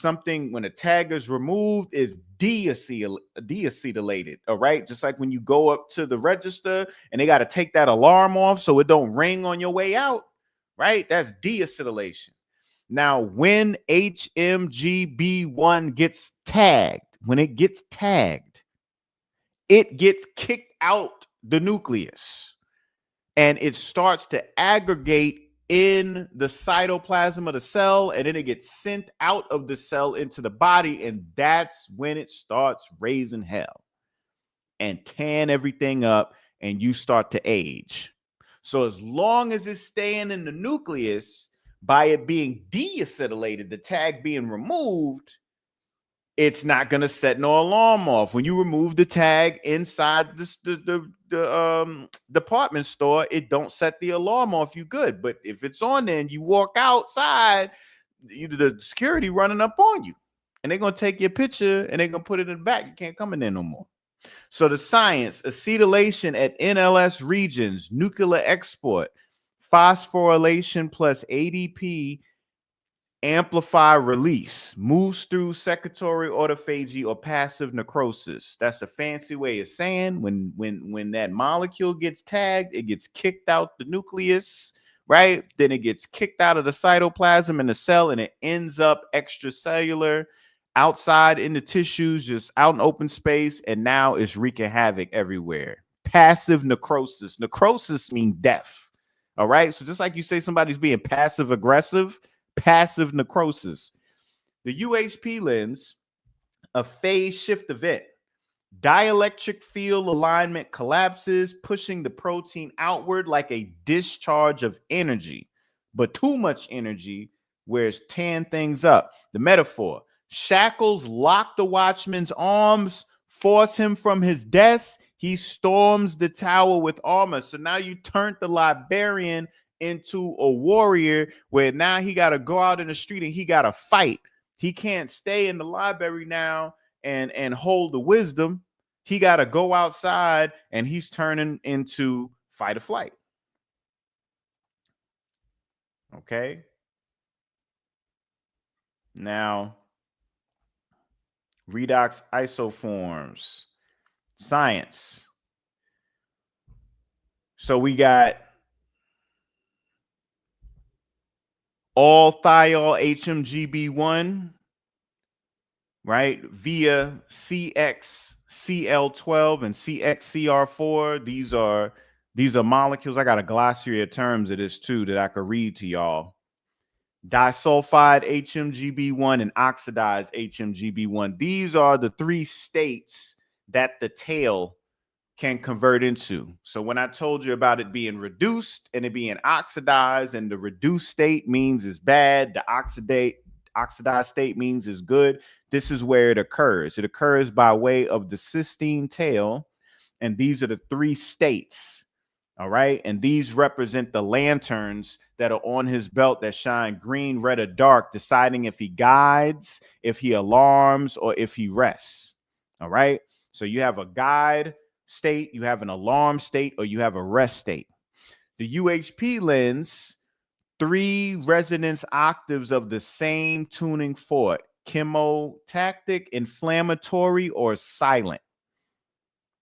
a tag is removed, it's deacetylated. All right. Just like when you go up to the register and they got to take that alarm off so it don't ring on your way out. Right. That's deacetylation. Now, when HMGB1 gets tagged, it gets kicked out the nucleus and it starts to aggregate in the cytoplasm of the cell, and then it gets sent out of the cell into the body, and that's when it starts raising hell and tearing everything up, and you start to age. So as long as it's staying in the nucleus, by it being deacetylated, the tag being removed, it's not going to set no alarm off. When you remove the tag inside the department store, it don't set the alarm off. You good. But if it's on there and you walk outside, the security running up on you, and they're going to take your picture and they're going to put it in the back. You can't come in there no more. So the science, acetylation at NLS regions, nuclear export, phosphorylation plus ADP, amplify release, moves through secretory autophagy or passive necrosis. That's a fancy way of saying when that molecule gets tagged, it gets kicked out the nucleus, right? Then it gets kicked out of the cytoplasm in the cell, and it ends up extracellular, outside in the tissues, just out in open space, and now it's wreaking havoc everywhere. Passive necrosis. Necrosis means death. All right. So just like you say somebody's being passive aggressive, passive necrosis. The UHP lens a phase shift event. Dielectric field alignment collapses, pushing the protein outward like a discharge of energy, but too much energy where it's tearing things up. The metaphor: shackles lock the Watchman's arms, force him from his desk. He storms the tower with armor. So now you turned the librarian into a warrior where now he got to go out in the street and he got to fight. He can't stay in the library now and hold the wisdom. He got to go outside and he's turning into fight or flight. Okay. Now, redox isoforms, science. So we got all thiol HMGB1, right, via CXCL12 and CXCR4. These are molecules. I got a glossary of terms of this too that I could read to y'all. Disulfide HMGB1 and oxidized HMGB1. These are the three states that the tail can convert into. So when I told you about it being reduced and it being oxidized, and the reduced state means it's bad, the oxidized state means it's good, this is where it occurs. It occurs by way of the cysteine tail, and these are the three states. All right. And these represent the lanterns that are on his belt that shine green, red, or dark, deciding if he guides, if he alarms, or if he rests. All right. So you have a guide state, you have an alarm state, or you have a rest state. The UHP lens, 3 resonance octaves of the same tuning fork: chemotactic, inflammatory, or silent.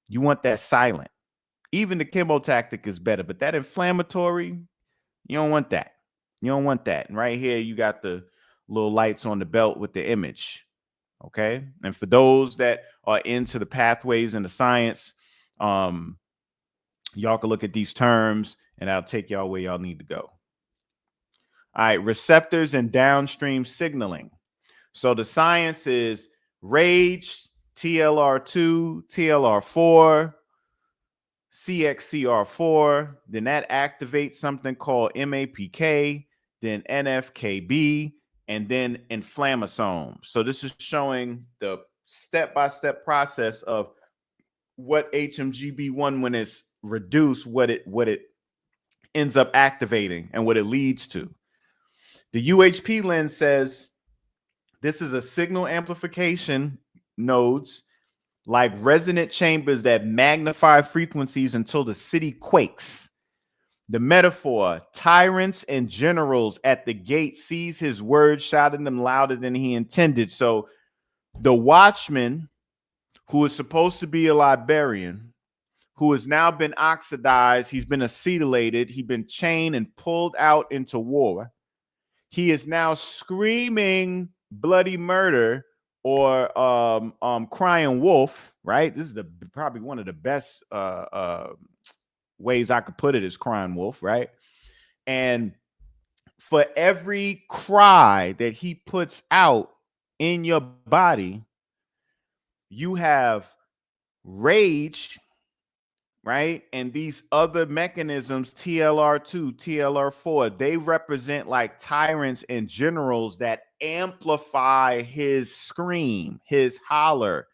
You want that silent. Even the chemotactic is better, but that inflammatory, you don't want that. You don't want that. And right here, you got the little lights on the belt with the image. Okay. And for those that are into the pathways and the science, y'all can look at these terms and I'll take y'all where y'all need to go. All right. Receptors and downstream signaling. So the science is RAGE, TLR2, TLR4, CXCR4, then that activates something called MAPK, then NFKB, and then inflammasome. So this is showing the step-by-step process of what HMGB1, when it's reduced, what it ends up activating and what it leads to. The UHP lens says this is a signal amplification nodes, like resonant chambers that magnify frequencies until the city quakes. The metaphor: tyrants and generals at the gate sees his words, shouting them louder than he intended. So the Watchman, who is supposed to be a librarian, who has now been oxidized, he's been acetylated, he's been chained and pulled out into war. He is now screaming bloody murder, or crying wolf, right? This is probably one of the best ways I could put it, is crying wolf, right? And for every cry that he puts out in your body, you have rage, right? And these other mechanisms, TLR2, TLR4, they represent like tyrants and generals that amplify his scream, his holler.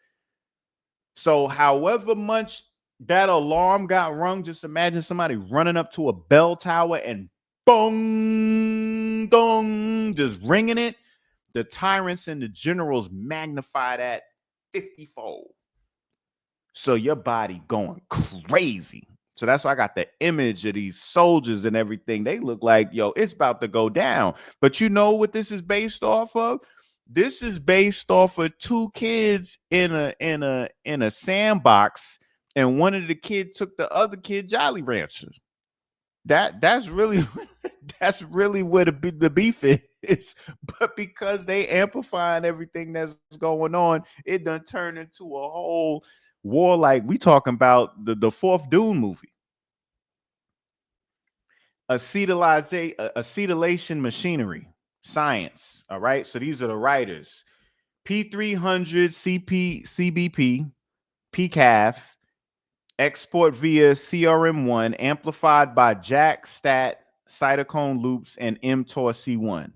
So however much that alarm got rung, just imagine somebody running up to a bell tower and bong, dong, just ringing it. The tyrants and the generals magnify that 50-fold. So your body going crazy. So that's why I got the image of these soldiers and everything. They look like, yo, it's about to go down. But you know what this is based off of? This is based off of 2 kids in a sandbox, and one of the kids took the other kid Jolly Ranchers. That's really that's really where the beef is. But because they amplifying everything that's going on, it done turned into a whole war. Like we talking about the 4th Dune movie. Acetylation machinery, science. All right. So these are the writers. P300 CBP, PCAF, export via CRM1, amplified by Jack, Stat, cytochrome loops, and mTOR C1.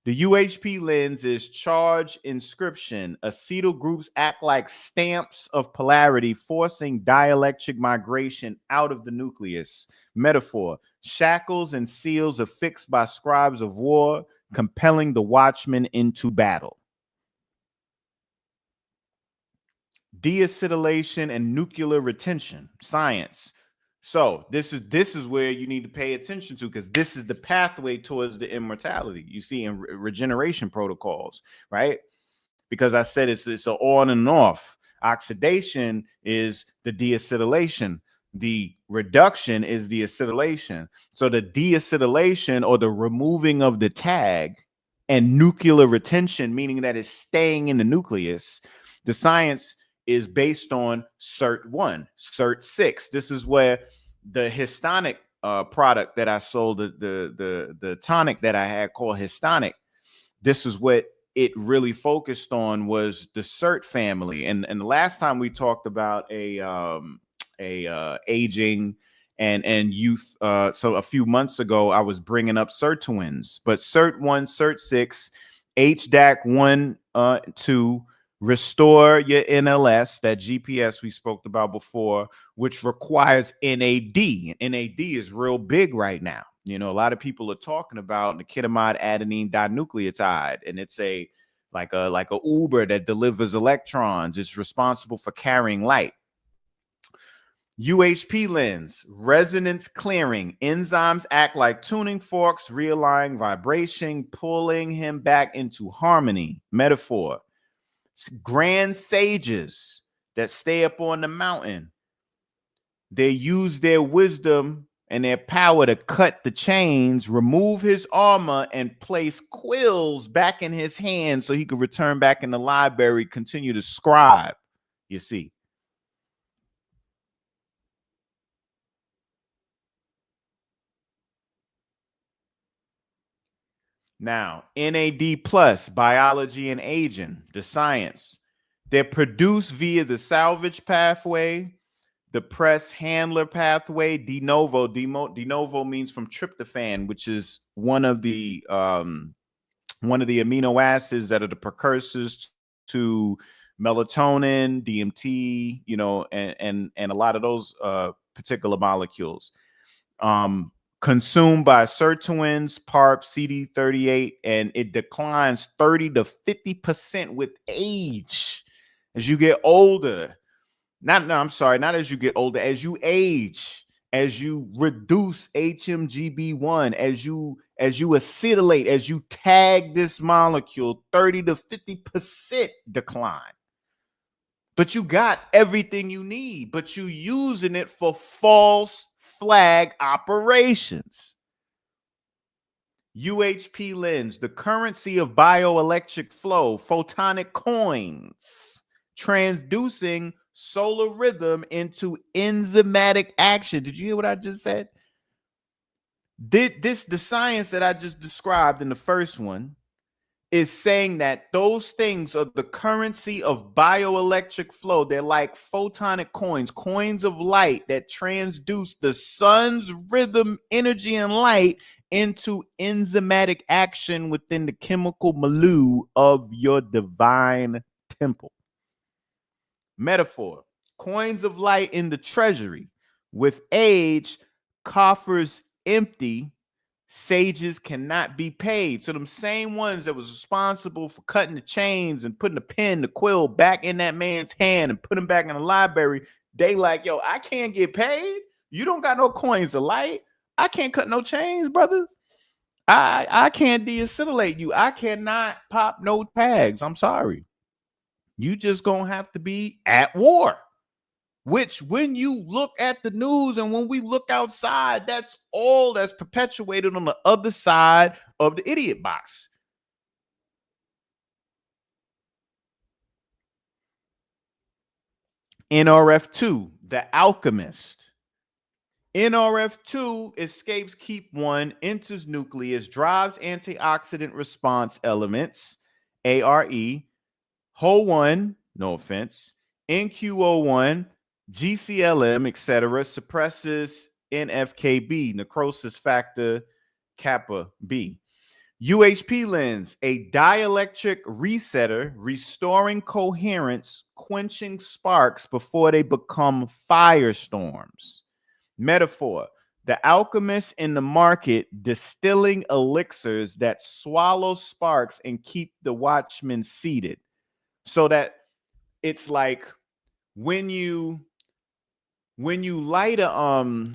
The UHP lens is charge inscription. Acetyl groups act like stamps of polarity, forcing dielectric migration out of the nucleus. Metaphor: shackles and seals affixed by scribes of war, compelling the watchman into battle. Deacetylation and nuclear retention. Science. So this is where you need to pay attention to, because this is the pathway towards the immortality you see in regeneration protocols, right? Because I said it's an on and off. Oxidation is the deacetylation. The reduction is the acetylation. So the deacetylation, or the removing of the tag, and nuclear retention, meaning that it's staying in the nucleus. The science is based on CERT1, CERT6. This is where the histonic product that I sold, the tonic that I had called histonic, this is what it really focused on, was the CERT family. And the last time we talked about aging and youth, so a few months ago, I was bringing up sirtuins, but CERT1, CERT6, HDAC1, 2, restore your NLS, that GPS we spoke about before, which requires NAD. NAD is real big right now. You know, a lot of people are talking about nicotinamide adenine dinucleotide, and it's like a Uber that delivers electrons. It's responsible for carrying light. UHP lens, resonance clearing. Enzymes act like tuning forks, realigning vibration, pulling him back into harmony. Metaphor: grand sages that stay up on the mountain, they use their wisdom and their power to cut the chains, remove his armor, and place quills back in his hands so he could return back in the library, continue to scribe, you see. Now, NAD plus, biology and aging, the science. They're produced via the salvage pathway, the press handler pathway, de novo. De novo means from tryptophan, which is one of the amino acids that are the precursors to melatonin, DMT, you know, and a lot of those particular molecules. Consumed by sirtuins, PARP, CD38, and it declines 30 to 50% with age as you get older. Not as you get older, as you age, as you reduce HMGB1, as you acetylate, as you tag this molecule, 30 to 50% decline. But you got everything you need, but you using it for false flag operations. UHP lens, the currency of bioelectric flow, photonic coins, transducing solar rhythm into enzymatic action. Did you hear what I just said? The science that I just described in the first one is saying that those things are the currency of bioelectric flow. They're like photonic coins, coins of light that transduce the sun's rhythm, energy, and light into enzymatic action within the chemical milieu of your divine temple. Metaphor: coins of light in the treasury. With age, coffers empty, sages cannot be paid. So them same ones that was responsible for cutting the chains and putting the pen, the quill back in that man's hand and put him back in the library, they like, yo, I can't get paid. You don't got no coins of light. I can't cut no chains, brother. I can't deacetylate you. I cannot pop no tags. I'm sorry. You just gonna have to be at war. Which, when you look at the news and when we look outside, that's all that's perpetuated on the other side of the idiot box. NRF2, the alchemist. NRF2 escapes keep one, enters nucleus, drives antioxidant response elements, ARE, HO1, no offense, NQO1, GCLM, etc., suppresses NFKB, necrosis factor kappa B. UHP lens, a dielectric resetter, restoring coherence, quenching sparks before they become firestorms. Metaphor, the alchemist in the market distilling elixirs that swallow sparks and keep the watchman seated. So that it's like when you light a on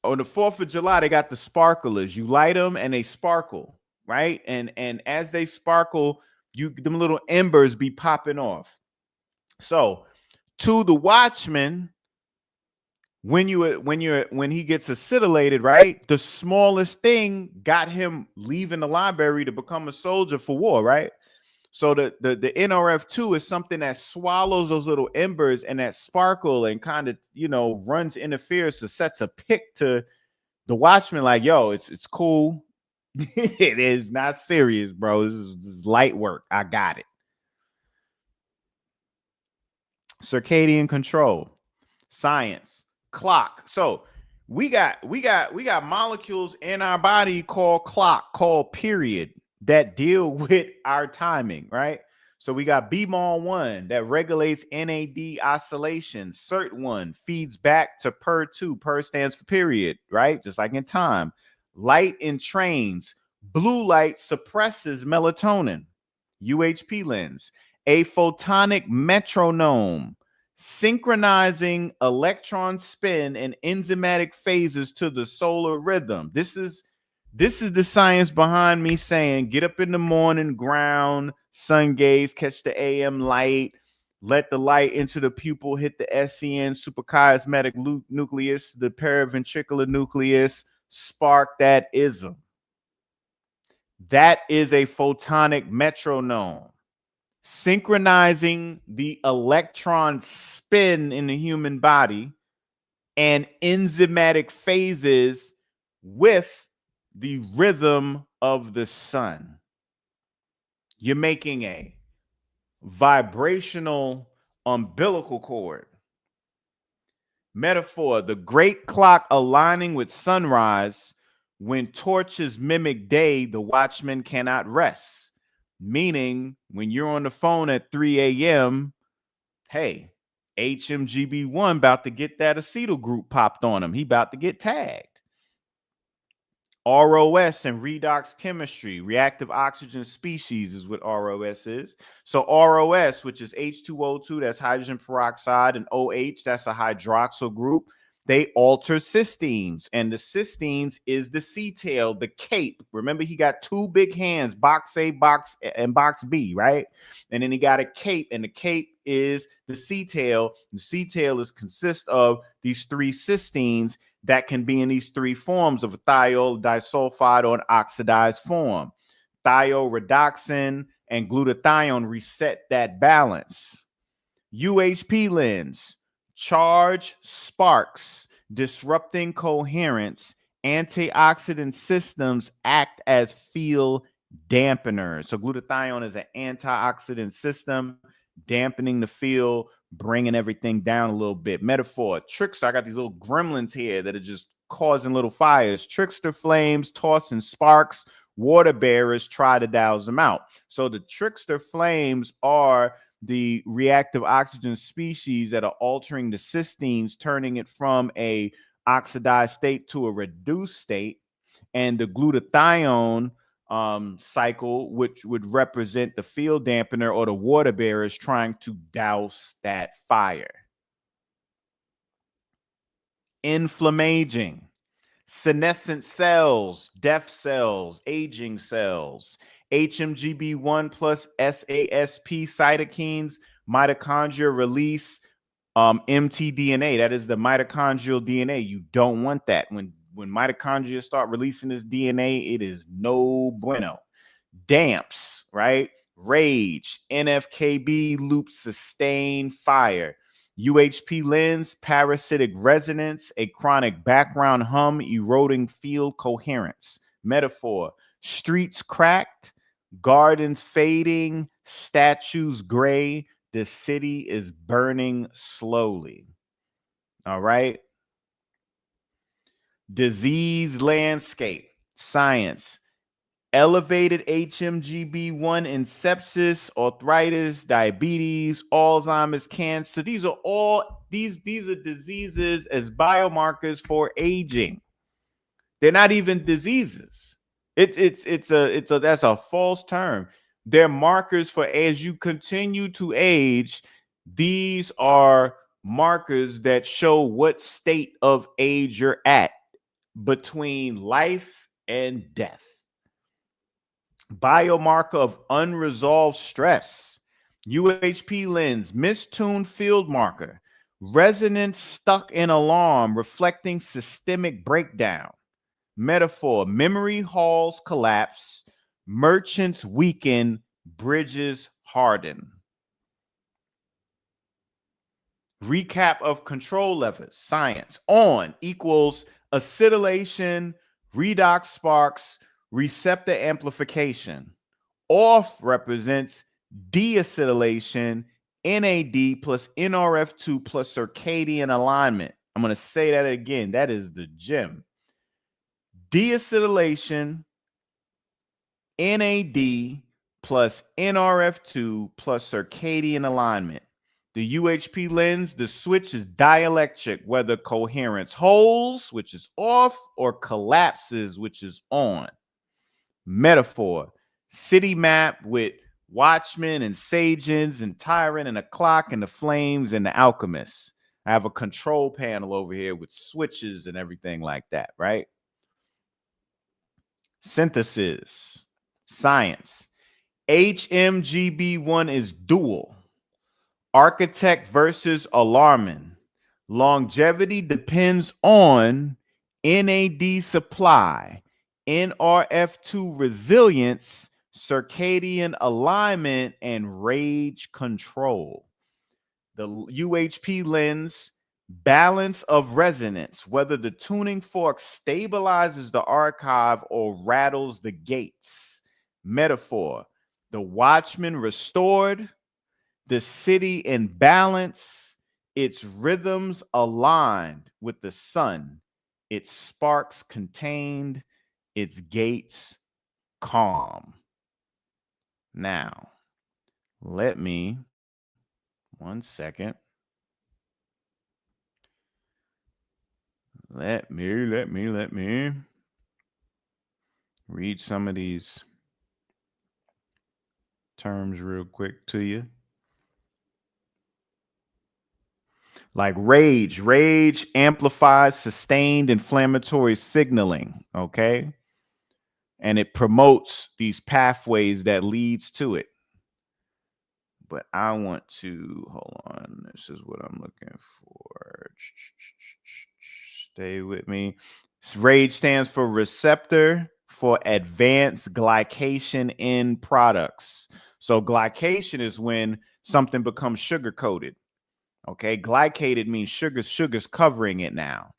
the 4th of July, they got the sparklers. You light them and they sparkle, right? And as they sparkle, them little embers be popping off. So to the watchman, when he gets acetylated, right? The smallest thing got him leaving the library to become a soldier for war, right? So the NRF2 is something that swallows those little embers and that sparkle and kind of, runs interference, so sets a pick to the watchman like, yo, it's cool. It is not serious, bro. This is light work. I got it. Circadian control, science, clock. So we got molecules in our body called clock, called period, that deal with our timing, right? So we got BMAL1 that regulates NAD oscillation. CERT1 feeds back to PER2. PER stands for period, right? Just like in time. Light entrains. Blue light suppresses melatonin. UHP lens, a photonic metronome, synchronizing electron spin and enzymatic phases to the solar rhythm. This is the science behind me saying get up in the morning, ground, sun gaze, catch the AM light, let the light into the pupil, hit the SCN, suprachiasmatic nucleus, the paraventricular nucleus, spark that ism. That is a photonic metronome, synchronizing the electron spin in the human body and enzymatic phases with the rhythm of the sun. You're making a vibrational umbilical cord. Metaphor, the great clock aligning with sunrise. When torches mimic day, the watchman cannot rest. Meaning, when you're on the phone at 3 a.m., hey, HMGB1 about to get that acetyl group popped on him. He about to get tagged. ROS and redox chemistry, reactive oxygen species is what ROS is. So ROS, which is H2O2, that's hydrogen peroxide, and OH, that's a hydroxyl group. They alter cysteines, and the cysteines is the C-tail, the cape. Remember, he got two big hands, box A, box and box B, right? And then he got a cape, and the cape is the C-tail. The C-tail consists of these three cysteines that can be in these three forms of thiol, disulfide, or an oxidized form. Thioredoxin and glutathione reset that balance. UHP lens, charge sparks, disrupting coherence. Antioxidant systems act as field dampeners. So glutathione is an antioxidant system, dampening the field, bringing everything down a little bit. Metaphor, trickster. I got these little gremlins here that are just causing little fires. Trickster flames, tossing sparks. Water bearers try to douse them out. So the trickster flames are the reactive oxygen species that are altering the cysteines, turning it from a oxidized state to a reduced state. And the glutathione cycle, which would represent the field dampener or the water bearers trying to douse that fire. Inflammaging, senescent cells, deaf cells, aging cells. HMGB1 plus SASP cytokines, mitochondria release mtDNA. That is the mitochondrial DNA. You don't want that. When mitochondria start releasing this DNA, it is no bueno. Damps, right? Rage, NFKB loop sustain fire. UHP lens, parasitic resonance, a chronic background hum, eroding field coherence. Metaphor, streets cracked, gardens fading, Statues gray. The city is burning slowly. All right. Disease landscape. Science. Elevated HMGB1 in sepsis, arthritis, diabetes, Alzheimer's, cancer. These are all these are diseases as biomarkers for aging. They're not even diseases. It's a that's a false term. They're markers for as you continue to age. These are markers that show what state of age you're at between life and death. Biomarker of unresolved stress. UHP lens, mistuned field marker. Resonance stuck in alarm, reflecting systemic breakdown. Metaphor, memory halls collapse, merchants weaken, bridges harden. Recap of control levers. Science. On equals acetylation, redox sparks, receptor amplification. Off represents deacetylation, NAD plus NRF2 plus circadian alignment. I'm going to say that again. That is the gem. Deacetylation, NAD plus NRF2 plus circadian alignment. The UHP lens, the switch is dielectric, whether coherence holds, which is off, or collapses, which is on. Metaphor, city map with Watchmen and Sagens and Tyrant and a clock and the flames and the alchemists. I have a control panel over here with switches and everything like that, right? Synthesis. Science. HMGB1 is dual. Architect versus alarming. Longevity depends on NAD supply, NRF2 resilience, circadian alignment, and rage control. The UHP lens, balance of resonance, whether the tuning fork stabilizes the archive or rattles the gates. Metaphor, the Watchman restored, the city in balance, its rhythms aligned with the sun, its sparks contained, its gates calm. Now, let me, 1 second. Let me read some of these terms real quick to you. Like rage. Rage amplifies sustained inflammatory signaling, okay? And it promotes these pathways that leads to it. But I want to, hold on, this is what I'm looking for. Stay with me. Rage stands for receptor for advanced glycation in products. So glycation is when something becomes sugar coated. Okay, glycated means sugar's covering it now.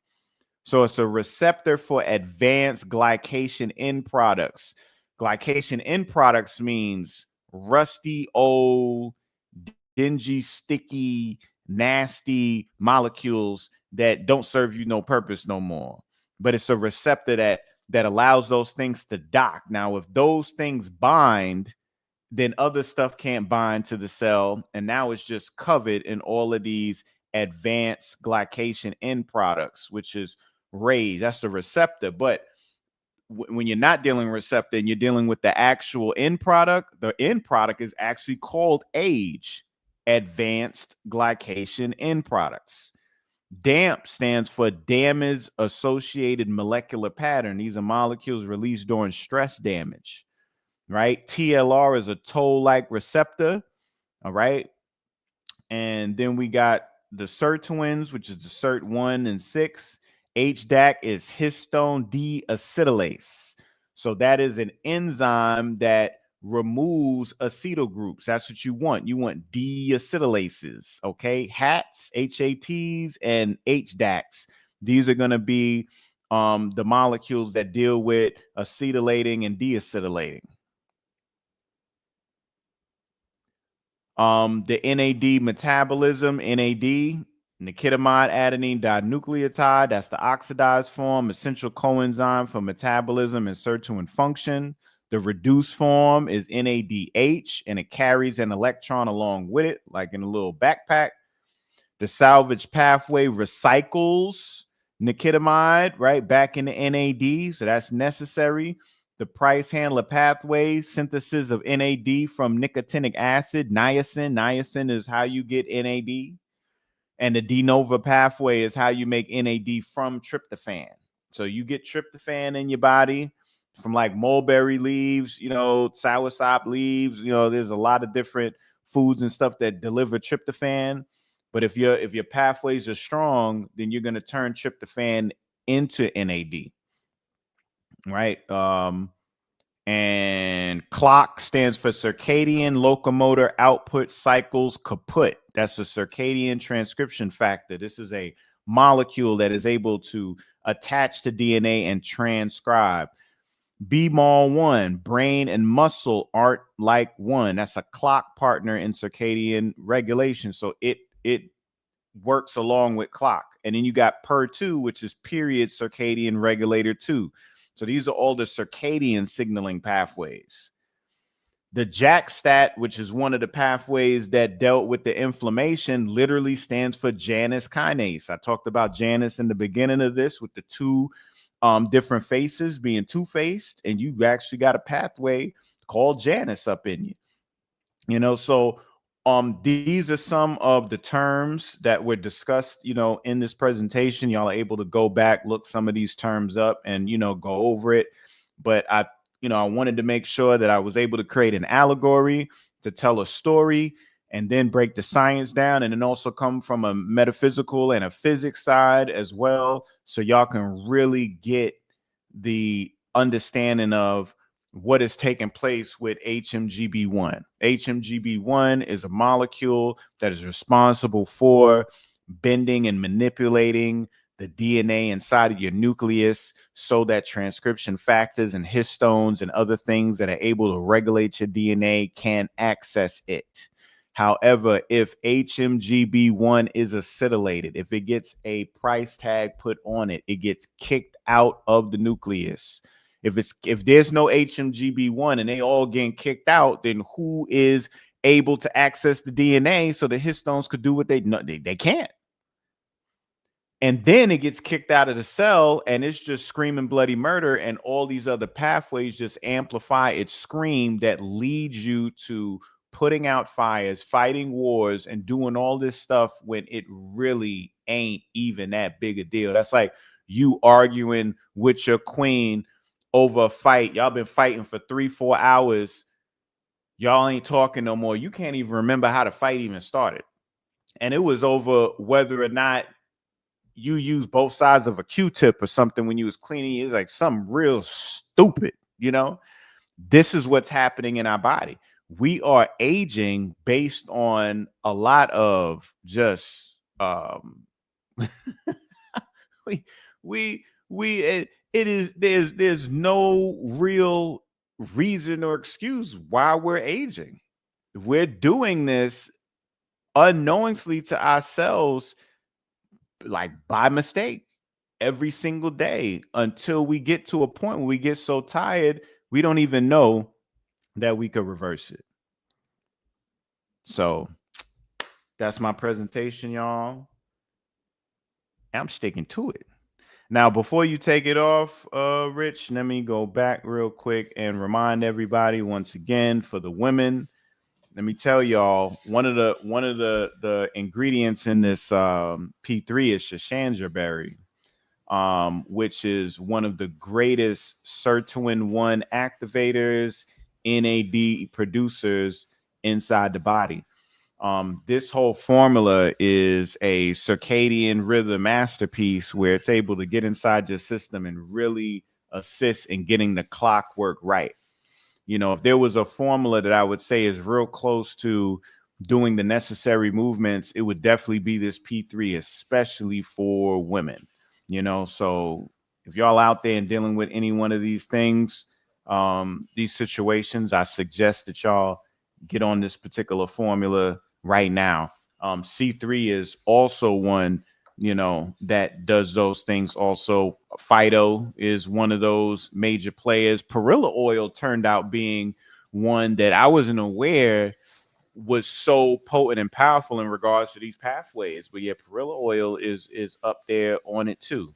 So it's a receptor for advanced glycation in products. Glycation in products means rusty, old, dingy, sticky, nasty molecules that don't serve you no purpose no more. But it's a receptor that allows those things to dock. Now, if those things bind, then other stuff can't bind to the cell. And now it's just covered in all of these advanced glycation end products, which is rage. That's the receptor. But when you're not dealing with receptor and you're dealing with the actual end product, the end product is actually called age, advanced glycation end products. DAMP stands for damage associated molecular pattern. These are molecules released during stress damage. Right? TLR is a toll-like receptor. All right. And then we got the sirtuins, which is the SIRT1 and 6. HDAC is histone deacetylase. So that is an enzyme that removes acetyl groups. That's what you want. You want deacetylases. Okay. HATs, HATs, and HDACs. These are going to be the molecules that deal with acetylating and deacetylating. The NAD metabolism, NAD, nicotinamide adenine dinucleotide, that's the oxidized form, essential coenzyme for metabolism and sirtuin function. The reduced form is NADH, and it carries an electron along with it, like in a little backpack. The salvage pathway recycles nicotinamide right back into NAD, so that's necessary. The price handler pathway, synthesis of NAD from nicotinic acid, niacin. Niacin is how you get NAD. And the de novo pathway is how you make NAD from tryptophan. So you get tryptophan in your body from like mulberry leaves, soursop leaves. There's a lot of different foods and stuff that deliver tryptophan. But if your pathways are strong, then you're going to turn tryptophan into NAD, right? And clock stands for circadian locomotor output cycles kaput. That's a circadian transcription factor. This is a molecule that is able to attach to DNA and transcribe. BMAL1, brain and muscle aren't like one. That's a clock partner in circadian regulation. So it works along with clock. And then you got PER2, which is period circadian regulator 2. So these are all the circadian signaling pathways. The JAK-STAT, which is one of the pathways that dealt with the inflammation, literally stands for Janus kinase. I talked about Janus in the beginning of this with the two different faces being two-faced, and you actually got a pathway called Janus up in you. So these are some of the terms that were discussed, in this presentation. Y'all are able to go back, look some of these terms up and, go over it. But I wanted to make sure that I was able to create an allegory to tell a story and then break the science down, and then also come from a metaphysical and a physics side as well. So y'all can really get the understanding of what is taking place with HMGB1. HMGB1 is a molecule that is responsible for bending and manipulating the DNA inside of your nucleus so that transcription factors and histones and other things that are able to regulate your DNA can access it. However, if HMGB1 is acetylated, if it gets a price tag put on it, it gets kicked out of the nucleus. If there's no HMGB1 and they all getting kicked out, then who is able to access the DNA so the histones could do what they can't? And then it gets kicked out of the cell and it's just screaming bloody murder, and all these other pathways just amplify its scream that leads you to putting out fires, fighting wars, and doing all this stuff when it really ain't even that big a deal. That's like you arguing with your queen over a fight. Y'all been fighting for 3-4 hours. Y'all ain't talking no more. You can't even remember how the fight even started. And it was over whether or not you use both sides of a Q-tip or something when you was cleaning. It's like something real stupid, This is what's happening in our body. We are aging based on a lot of just there's no real reason or excuse why we're aging. We're doing this unknowingly to ourselves, like by mistake, every single day, until we get to a point where we get so tired we don't even know that we could reverse it. So that's my presentation, y'all. I'm sticking to it. Now, before you take it off, Rich, let me go back real quick and remind everybody once again, for the women, let me tell y'all, one of the ingredients in this P3 is Shashandra berry, which is one of the greatest sirtuin-1 activators, NAD producers inside the body. This whole formula is a circadian rhythm masterpiece where it's able to get inside your system and really assist in getting the clockwork right. If there was a formula that I would say is real close to doing the necessary movements, it would definitely be this P3, especially for women. So if y'all out there and dealing with any one of these things, these situations, I suggest that y'all get on this particular formula right now. C3 is also one, that does those things. Also, Fido is one of those major players. Perilla oil turned out being one that I wasn't aware was so potent and powerful in regards to these pathways. But yeah, Perilla oil is up there on it too.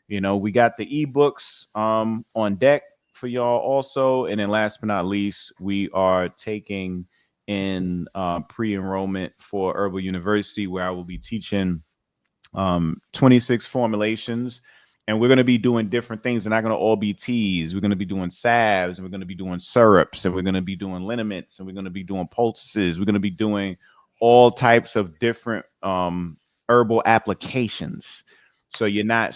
We got the ebooks on deck for y'all also. And then last but not least, we are taking in pre-enrollment for Herbal University, where I will be teaching 26 formulations, and we're going to be doing different things. They're not going to all be teas. We're going to be doing salves, and we're going to be doing syrups, and we're going to be doing liniments, and we're going to be doing poultices. We're going to be doing all types of different herbal applications. So you know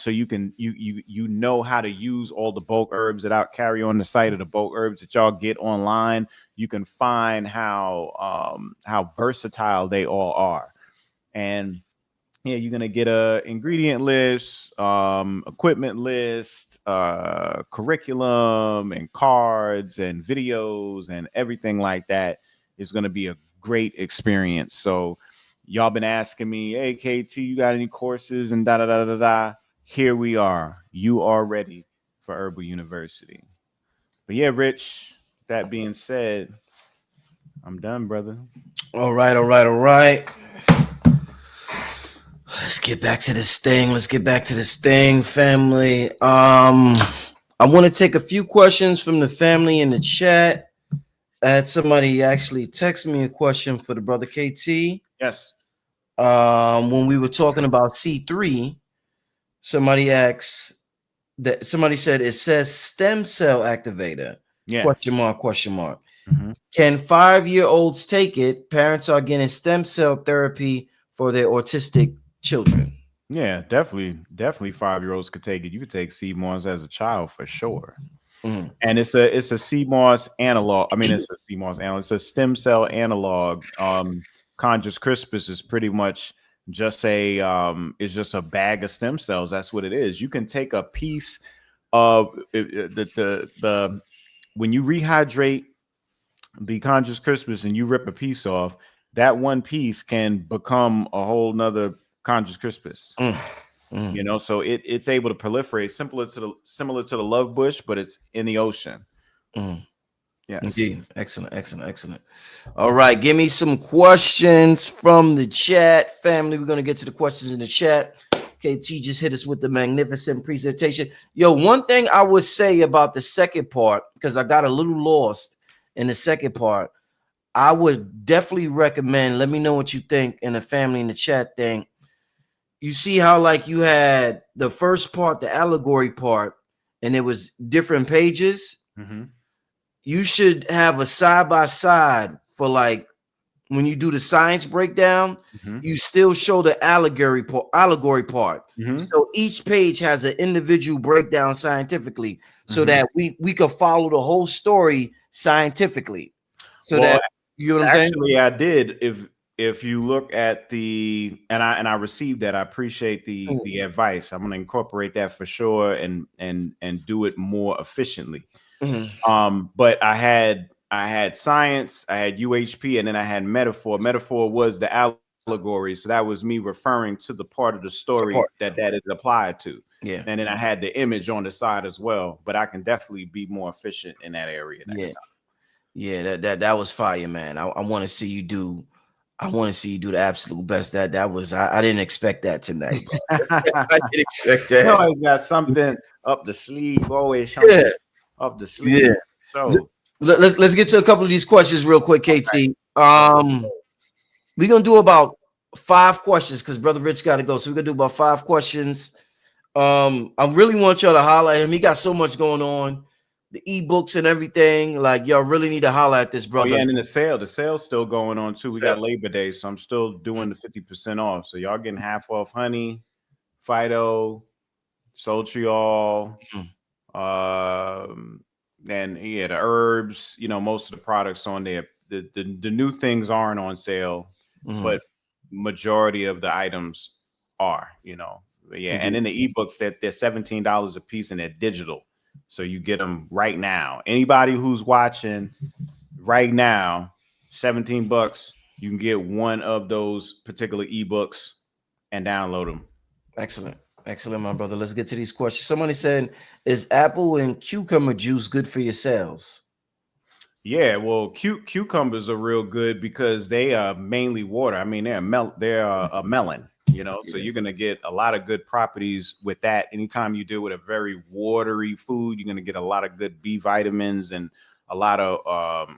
how to use all the bulk herbs that I carry on the site, or the bulk herbs that y'all get online. You can find how versatile they all are. And yeah, you're gonna get a ingredient list, equipment list, curriculum, and cards, and videos, and everything like that. Is gonna be a great experience. So, y'all been asking me, "Hey, KT, you got any courses?" And da da da da da. Here we are. You are ready for Herbal University. But yeah, Rich. That being said, I'm done, brother. All right, all right, all right. Let's get back to this thing, family. I want to take a few questions from the family in the chat. I had somebody actually text me a question for the brother KT. Yes. When we were talking about C3, somebody asked that somebody said it says stem cell activator. Yeah. Question mark, question mark. Mm-hmm. Can 5-year-olds take it? Parents are getting stem cell therapy for their autistic children. Yeah, definitely 5-year-olds could take it. You could take sea moss as a child for sure. Mm. And it's a sea moss analog. I mean, it's a sea moss analog. It's a stem cell analog. Conjus crispus is pretty much just it's just a bag of stem cells. That's what it is. You can take a piece of the when you rehydrate the Conjus crispus and you rip a piece off, that one piece can become a whole nother Conjus crispus. So it's able to proliferate, similar to the love bush, but it's in the ocean. Yes. Indeed. Excellent. All right, give me some questions from the chat, family. We're gonna get to the questions in the chat. KT just hit us with the magnificent presentation. Yo, one thing I would say about the second part, because I got a little lost in the second part, I would definitely recommend. Let me know what you think in the family in the chat thing. You see how like you had the first part, the allegory part, and it was different pages. Mm-hmm. You should have a side by side for like when you do the science breakdown, mm-hmm. you still show the allegory part. Mm-hmm. So each page has an individual breakdown scientifically, so mm-hmm. that we could follow the whole story scientifically. So that you know what I'm saying? Actually, I did. If you look at and I received that, I appreciate the advice. I'm going to incorporate that for sure and do it more efficiently. Mm-hmm. But I had science, I had UHP, and then I had metaphor. Metaphor was the allegory, so that was me referring to the part of the story that is applied to. Yeah, and then I had the image on the side as well. But I can definitely be more efficient in that area next time. Yeah, that was fire, man. I want to see you do. I want to see you do the absolute best. That was I didn't expect that tonight. I didn't expect that. You always got something up the sleeve. Always up the sleeve. Yeah. So let's get to a couple of these questions real quick, KT. We're gonna do about 5 questions because Brother Rich got to go. So we're gonna do about 5 questions. I really want y'all to highlight him. He got so much going on. The ebooks and everything, like y'all really need to highlight this, brother. Oh, yeah, and then the sale's still going on too. We got Labor Day, so I'm still doing the 50% off. So y'all getting half off honey, Fido, Sultriol, and the herbs. Most of the products on there. The new things aren't on sale, but majority of the items are. And in the ebooks they're $17 a piece and they're digital. So you get them right now. Anybody who's watching right now, $17. You can get one of those particular ebooks and download them. Excellent. Excellent, my brother. Let's get to these questions. Somebody said, is apple and cucumber juice good for your cells? Yeah, well, cucumbers are real good because they are mainly water. I mean, they're a melon, so you're gonna get a lot of good properties with that. Anytime you deal with a very watery food, you're gonna get a lot of good B vitamins and a lot of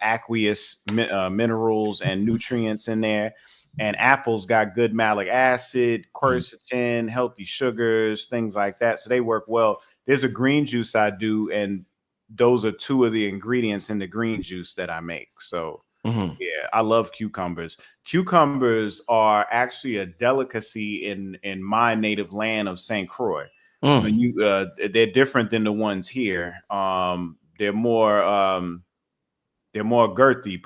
aqueous minerals and nutrients in there. And apples got good malic acid, quercetin, healthy sugars, things like that. So they work well. There's a green juice I do, and those are two of the ingredients in the green juice that I make. So yeah, I love cucumbers. Cucumbers are actually a delicacy in my native land of St. Croix. They're different than the ones here. They're more girthy,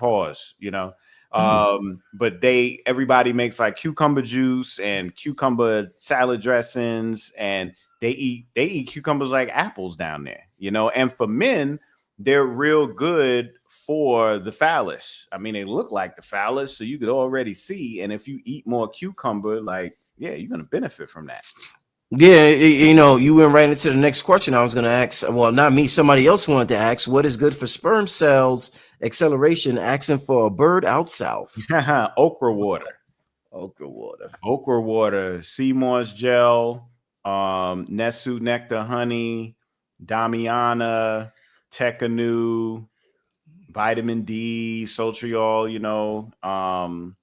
but everybody makes like cucumber juice and cucumber salad dressings, and they eat cucumbers like apples down there, and for men, they're real good for the phallus. I mean, they look like the phallus, so you could already see, and if you eat more cucumber, you're going to benefit from that. Yeah, you went right into the next question I was going to ask. Well, not me, somebody else wanted to ask, what is good for sperm cells acceleration, asking for a bird out south? Okra water. Okra water, sea moss gel, Nesu nectar honey, Damiana, Tekanu, vitamin D, Sotriol, all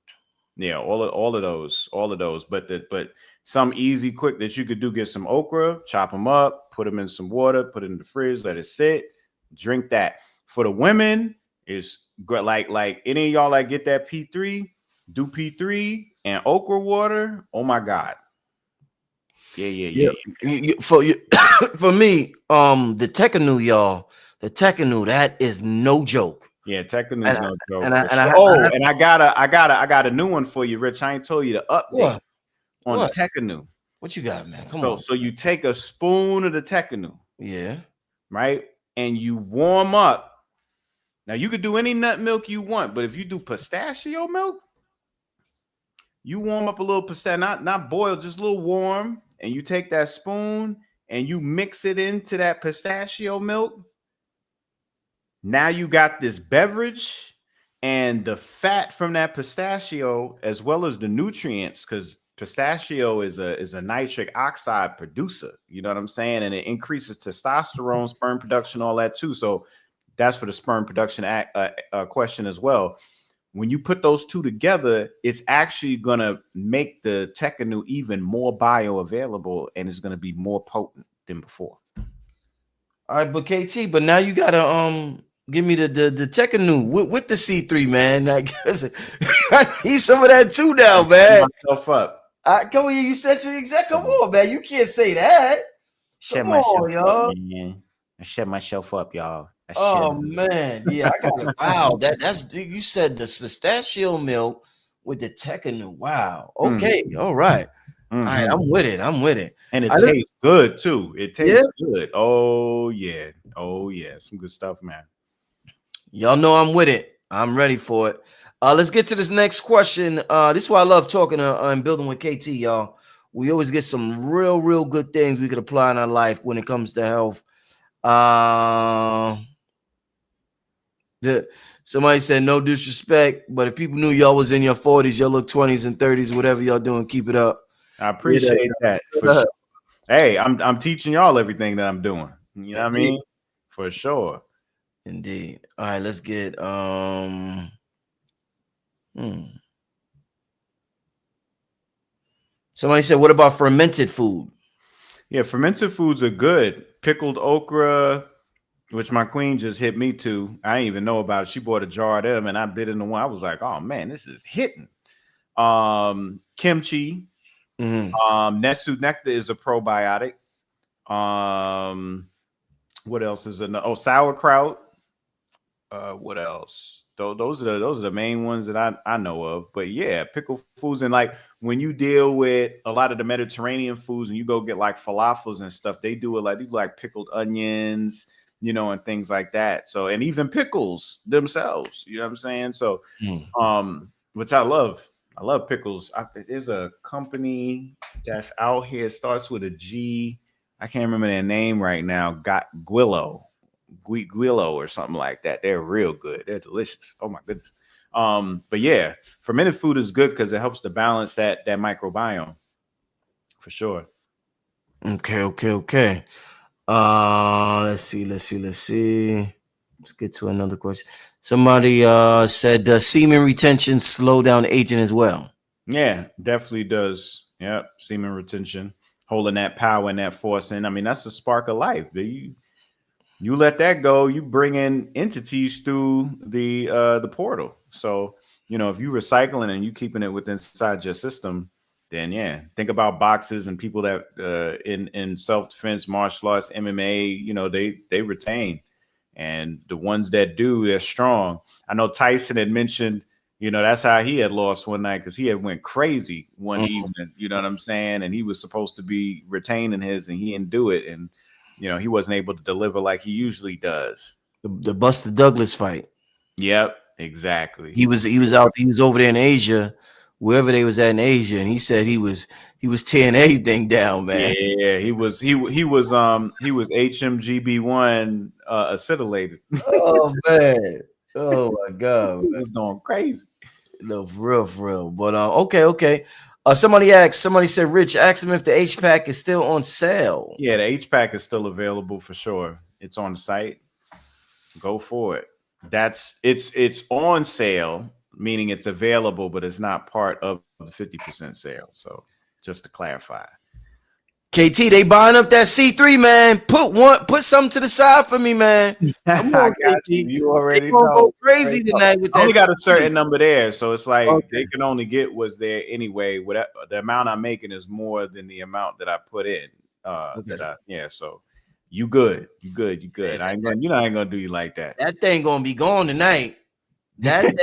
of those. But some easy, quick that you could do: get some okra, chop them up, put them in some water, put it in the fridge, let it sit, drink that. For the women, is like any of y'all get that P3, do P3 and okra water. Oh my God. Yeah. For me, the Tekanu, y'all, that is no joke. Yeah, Tekanu is no joke. And I got a new one for you, Rich. I ain't told you the update on the Tekanu. What you got, man? Come on. So you take a spoon of the Tekanu. Yeah. Right? And you warm up. Now you could do any nut milk you want, but if you do pistachio milk, you warm up a little pistachio, not boiled, just a little warm, and you take that spoon and you mix it into that pistachio milk. Now you got this beverage, and the fat from that pistachio, as well as the nutrients, because pistachio is a nitric oxide producer. You know what I'm saying? And it increases testosterone, sperm production, all that too. So that's for the sperm production question as well. When you put those two together, it's actually going to make the Tekanu even more bioavailable, and it's going to be more potent than before. All right, but KT, but now you got to give me the Tekanu with the C3, man. I need some of that too now, man. Myself up. Come on, you said it exactly. Come on, man. You can't say that. Shut myself up, man. I shut myself up, y'all. Oh man, yeah, I got it. Wow, that's you said the pistachio milk with the Tekanu. Wow. Okay, all right. All right, I'm with it. And it tastes good too. It tastes good. Oh yeah. Some good stuff, man. Y'all know I'm with it. I'm ready for it. Let's get to this next question. This is why I love talking and building with KT, y'all. We always get some real good things we could apply in our life when it comes to health. Somebody said no disrespect, but if people knew y'all was in your 40s, y'all look 20s and 30s, whatever y'all doing, keep it up. I appreciate that. For sure. Hey, I'm teaching y'all everything that I'm doing. You know what I mean? For sure. Indeed. All right, let's get Somebody said, what about fermented food? Yeah, fermented foods are good. Pickled okra, which my queen just hit me to. I didn't even know about it. She bought a jar of them, and I bit into one. I was like, oh man, this is hitting. Kimchi. Nesu nectar is a probiotic. What else is sauerkraut? What else? Those are the main ones that I know of. But yeah, pickled foods, and like when you deal with a lot of the Mediterranean foods and you go get like falafels and stuff, they do like pickled onions and things like that. So, and even pickles themselves, you know what I'm saying? So, which I love. I love pickles. There's a company that's out here, starts with a G. I can't remember their name right now. Got Guillo or something like that. They're real good. They're delicious. Oh my goodness. But yeah, fermented food is good because it helps to balance that microbiome for sure. Okay. Let's see. Let's get to another question. Somebody said semen retention slow down aging as well. Yeah, definitely does. Yep, semen retention, holding that power and that force in. I mean, that's the spark of life. You let that go, you bring in entities through the portal. So, if you recycling and you keeping it within inside your system, then yeah, think about boxers and people that in self-defense, martial arts, MMA, they retain. And the ones that do, they're strong. I know Tyson had mentioned, that's how he had lost one night because he had went crazy one evening, you know what I'm saying? And he was supposed to be retaining his and he didn't do it. And he wasn't able to deliver like he usually does. The Buster Douglas fight. Yep, exactly. He was over there in Asia, wherever they was at in Asia, and he said he was tearing everything down, man. Yeah, he was HMGB1 acetylated. Oh man. Oh my god. He was going crazy. No, for real. But okay. Somebody said, Rich, ask him if the H pack is still on sale. Yeah, the H pack is still available for sure. It's on the site. Go for it. It's on sale, meaning it's available, but it's not part of the 50% sale. So just to clarify. KT, they buying up that C3, man. Put something to the side for me, man. Come on, KT. You already they gonna know. go crazy tonight with that. Only got a certain number there, so it's like they can only get what's there anyway. Whatever the amount I'm making is more than the amount that I put in. So you good. Man, I ain't gonna do you like that. That thing gonna be gone tonight. That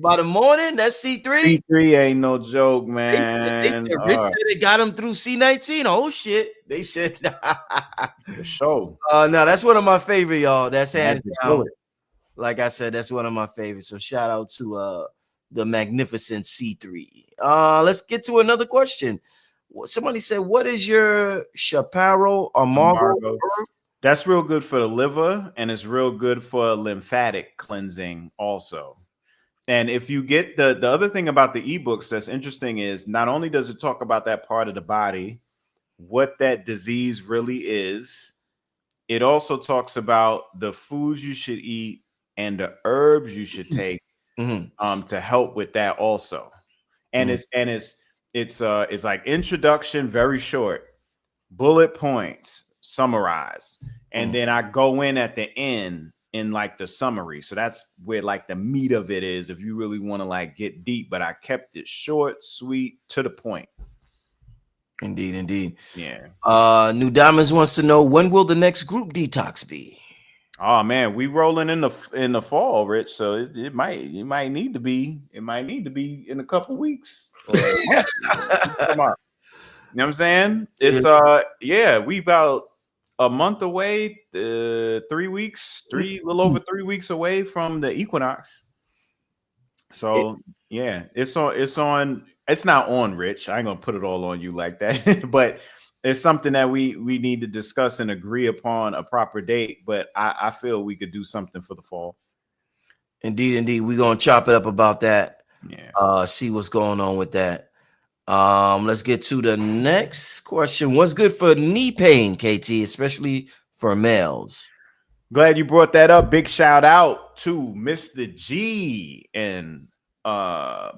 by the morning, that C3. C3 ain't no joke, man. They said Rich said they got him through C19. Oh shit. They said for sure. No, that's one of my favorite, y'all. That's hands down. Like I said, that's one of my favorites. So shout out to the magnificent C3. Let's get to another question. Somebody said, what is your Chaparral Amargo? That's real good for the liver, and it's real good for lymphatic cleansing also. And if you get the other thing about the ebooks that's interesting is not only does it talk about that part of the body, what that disease really is, it also talks about the foods you should eat and the herbs you should take to help with that also. And it's like introduction, very short, bullet points summarized, and then I go in at the end in like the summary. So that's where like the meat of it is if you really want to like get deep, but I kept it short, sweet, to the point. Indeed. Yeah. New Diamonds wants to know, when will the next group detox be? Oh man, we rolling in the fall, Rich. So it might need to be in a couple weeks. Come on. You know what I'm saying? It's we about a month away, 3 weeks, a little over 3 weeks away from the equinox. So it's on. It's not on, Rich. I ain't gonna put it all on you like that, but it's something that we need to discuss and agree upon a proper date. But I feel we could do something for the fall. Indeed. We're gonna chop it up about that. Yeah. See what's going on with that. Let's get to the next question. What's good for knee pain, KT, especially for males? Glad you brought that up. Big shout out to Mr. G and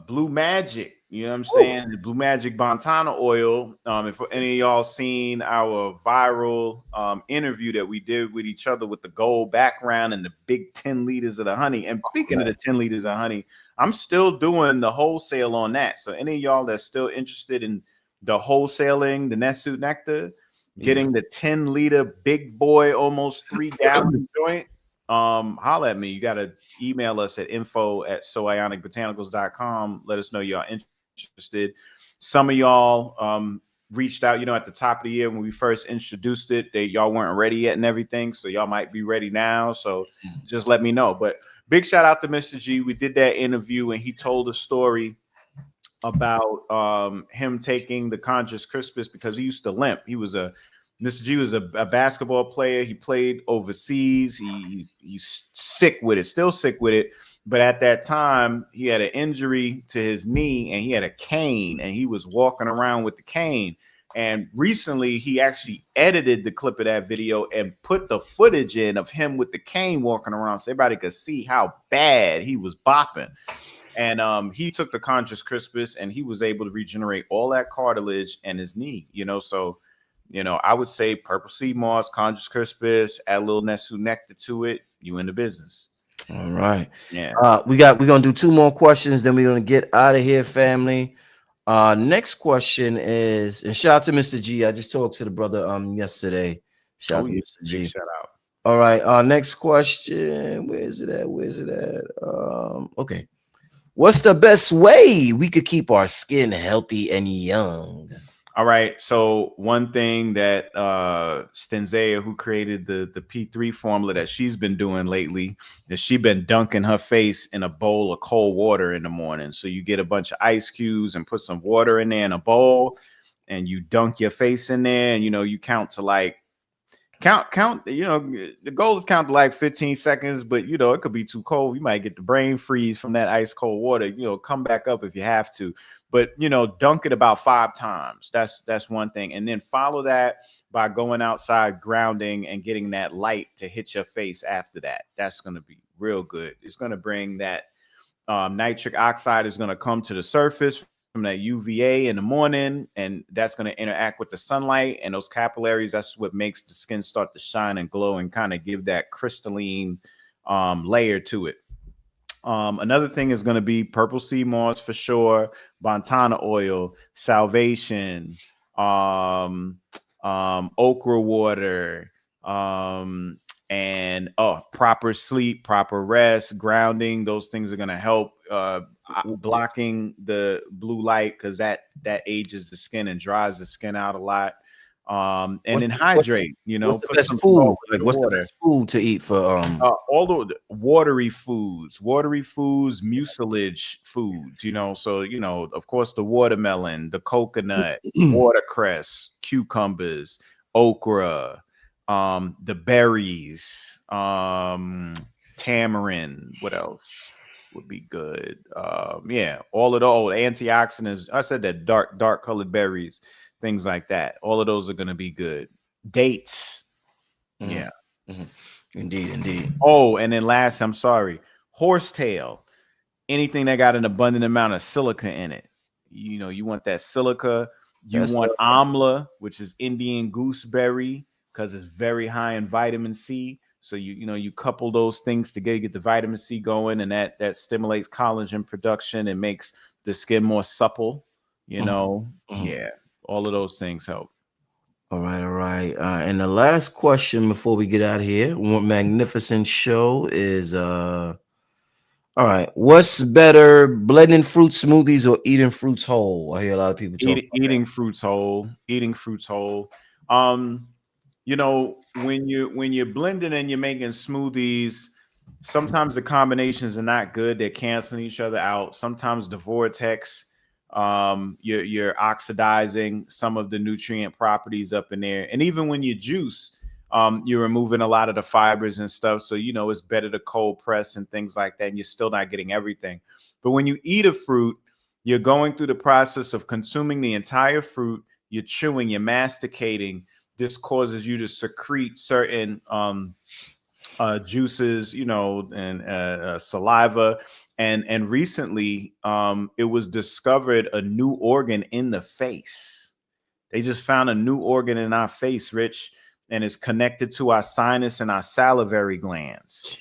Blue Magic. You know what I'm saying? The Blue Magic Bontana oil. If any of y'all seen our viral interview that we did with each other with the gold background and the big 10 liters of the honey. And speaking of the 10 liters of honey, I'm still doing the wholesale on that. So any of y'all that's still interested in the wholesaling, the Nessu Nectar, getting the 10-liter big boy, almost 3-gallon joint, holla at me. You got to email us at info@soionicbotanicals.com. Let us know y'all interested. Some of y'all reached out, at the top of the year when we first introduced it, that y'all weren't ready yet and everything. So y'all might be ready now. So just let me know. But big shout out to Mr. G. We did that interview and he told a story about him taking the conscious Crispus because he used to limp. Mr. G was a basketball player. He played overseas. He's sick with it, still sick with it. But at that time, he had an injury to his knee and he had a cane and he was walking around with the cane. And recently, he actually edited the clip of that video and put the footage in of him with the cane walking around so everybody could see how bad he was bopping. And he took the conscious Crispus and he was able to regenerate all that cartilage and his knee, So, I would say purple sea moss, conscious Crispus, add a little Nesu nectar to it. You in the business. All right. Yeah. We're gonna do 2 more questions, then we're gonna get out of here, family. Next question is, and shout out to Mr. G. I just talked to the brother yesterday. Shout out to Mr. G. Shout out. All right. Next question. Where is it at? Okay. What's the best way we could keep our skin healthy and young? All right. So one thing that Stenzea, who created the P3 formula that she's been doing lately, is she's been dunking her face in a bowl of cold water in the morning. So you get a bunch of ice cubes and put some water in there in a bowl, and you dunk your face in there, and you count to like count. The goal is count to like 15 seconds, but it could be too cold. You might get the brain freeze from that ice cold water. Come back up if you have to. But dunk it about 5 times. That's one thing. And then follow that by going outside, grounding, and getting that light to hit your face after that. That's going to be real good. It's going to bring that nitric oxide is going to come to the surface from that UVA in the morning, and that's going to interact with the sunlight and those capillaries. That's what makes the skin start to shine and glow and kind of give that crystalline layer to it. Another thing is going to be purple sea moss for sure, Bontana oil, salvation, okra water, and proper sleep, proper rest, grounding. Those things are going to help blocking the blue light because that ages the skin and dries the skin out a lot. And then hydrate. What's the best food? Like, what's the best food to eat for all the watery foods, mucilage foods, so of course the watermelon, the coconut, watercress, cucumbers, okra, the berries, tamarind. What else would be good? All of the old antioxidants. I said that dark colored berries, things like that. All of those are going to be good. Dates. Yeah. Indeed. Oh, and then last, I'm sorry, horsetail. Anything that got an abundant amount of silica in it. You want that silica. You want amla, which is Indian gooseberry, because it's very high in vitamin C. So you couple those things together, get the vitamin C going, and that stimulates collagen production and makes the skin more supple. Yeah, all of those things help. All right. And the last question before we get out of here, one magnificent show is all right. What's better, blending fruit smoothies or eating fruits whole? I hear a lot of people eating fruits whole. When you're blending and you're making smoothies, sometimes the combinations are not good. They're canceling each other out. Sometimes the vortex, you're oxidizing some of the nutrient properties up in there. And even when you juice, you're removing a lot of the fibers and stuff. So, it's better to cold press and things like that. And you're still not getting everything. But when you eat a fruit, you're going through the process of consuming the entire fruit. You're chewing, you're masticating. This causes you to secrete certain juices, and saliva. And recently, it was discovered a new organ in the face. They just found a new organ in our face, Rich, and it's connected to our sinus and our salivary glands.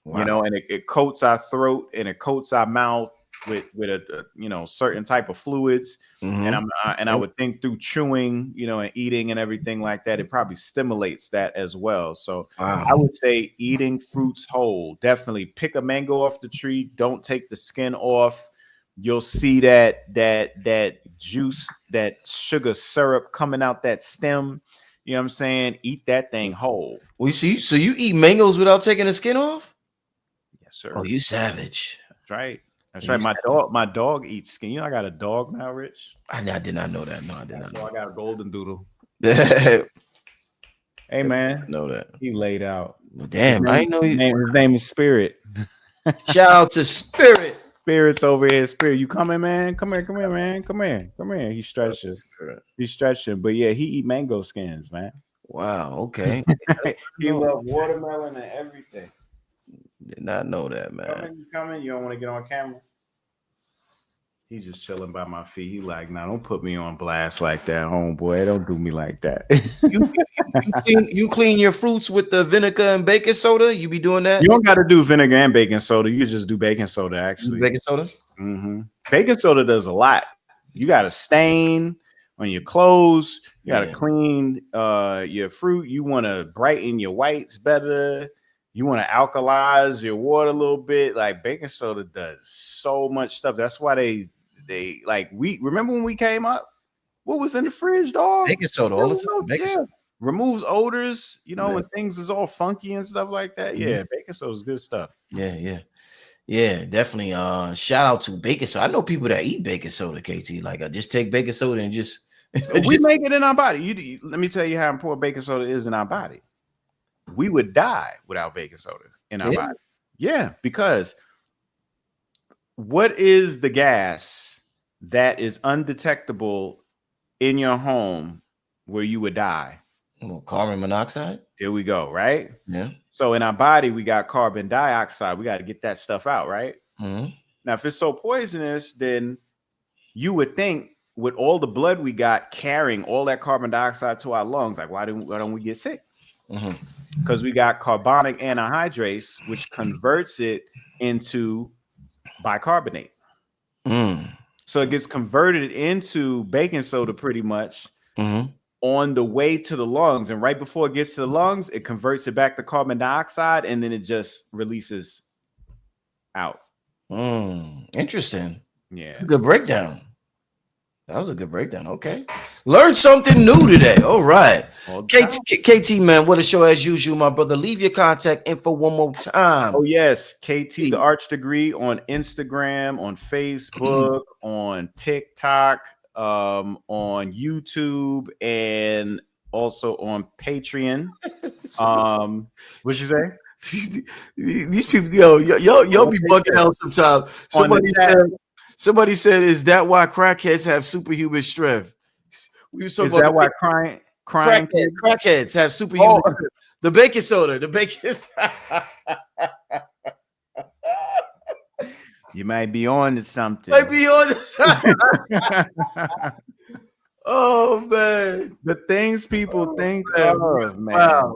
Wow. And it coats our throat and it coats our mouth with a certain type of fluids. And I would think through chewing, and eating and everything like that, it probably stimulates that as well. So I would say eating fruits whole. Definitely pick a mango off the tree. Don't take the skin off. You'll see that juice, that sugar syrup coming out that stem. You know what I'm saying? Eat that thing whole. Well, you see, so you eat mangoes without taking the skin off? Yes, sir. Oh, you savage. That's right. That's You right. savage. My dog eats skin. You know, I got a dog now, Rich. I did not know that. No, I did not So I got a golden doodle. know. Hey man, know that. he laid out. Well, damn, I didn't know you. His name is Spirit. Shout out to Spirit. Spirit's over here. Spirit, you coming, man? Come here, man. Come here. He's stretching. He's stretching. But yeah, he eat mango skins, man. Wow. Okay. He love watermelon and everything. Did not know that, man. You coming? You don't want to get on camera? He's just chilling by my feet. He like, nah, don't put me on blast like that, homeboy. Don't do me like that. you clean your fruits with the vinegar and baking soda? You be doing that? You don't got to do vinegar and baking soda. You just do baking soda, actually. Baking soda? Mm-hmm. Baking soda does a lot. You got to stain on your clothes. You got to clean your fruit. You want to brighten your whites better. You want to alkalize your water a little bit. Like baking soda does so much stuff. That's why they like, we remember when we came up, what was in the fridge, dog? Baking soda all the time. Baking soda removes odors, you know, when things is all funky and stuff like that. Yeah, baking soda is good stuff. Yeah, definitely. Shout out to baking soda. I know people that eat baking soda, KT. Like, I just take baking soda and just we make it in our body. Let me tell you how important baking soda is in our body. We would die without baking soda in our body. Yeah, because what is the gas that is undetectable in your home where you would die? Well, carbon monoxide. There we go, right? Yeah. So in our body, we got carbon dioxide. We got to get that stuff out, right? Mm-hmm. Now, if it's so poisonous, then you would think with all the blood we got carrying all that carbon dioxide to our lungs, like why don't we get sick? Because we got carbonic anhydrase, which converts it into bicarbonate. So it gets converted into baking soda pretty much on the way to the lungs. And right before it gets to the lungs, it converts it back to carbon dioxide, and then it just releases out. Interesting. Yeah. Good breakdown. That was a good breakdown. Okay. Learned something new today. All right. KT, man, what a show as usual, my brother. Leave your contact info one more time. Oh, yes. KT, the Arch Degree on Instagram, on Facebook, on TikTok, on YouTube, and also on Patreon. What'd you say? These people, y'all be bugging out sometimes. Somebody said, "Is that why crackheads have superhuman strength?" We were talking about that why crackheads have superhuman strength. The baking soda, You might be on to something. Oh man, the things people think of, man.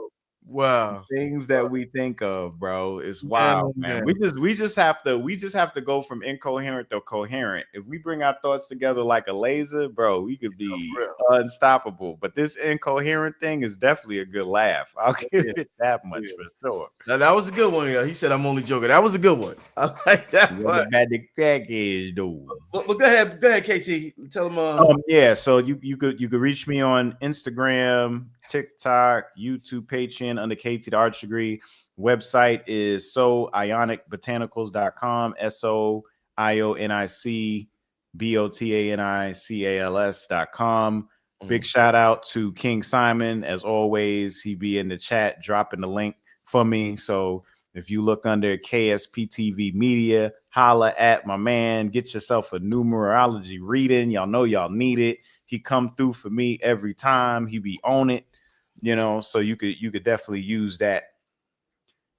Wow. Things that we think of, bro, is wild, man. We just have to go from incoherent to coherent. If we bring our thoughts together like a laser, bro, we could be unstoppable. But this incoherent thing is definitely a good laugh. I'll give it that much for sure. Now, that was a good one. He said, "I'm only joking." That was a good one. I like that. What about the crack is, dude? Well, go ahead, KT. Tell them. Yeah. So you could reach me on Instagram, TikTok, YouTube, Patreon under KT the Arch Degree. Website is soionicbotanicals.com, soionicbotanicals.com. Big shout out to King Simon. As always, he be in the chat dropping the link for me. So if you look under KSPTV Media, holla at my man. Get yourself a numerology reading. Y'all know y'all need it. He come through for me every time. He be on it. You know, so you could definitely use that.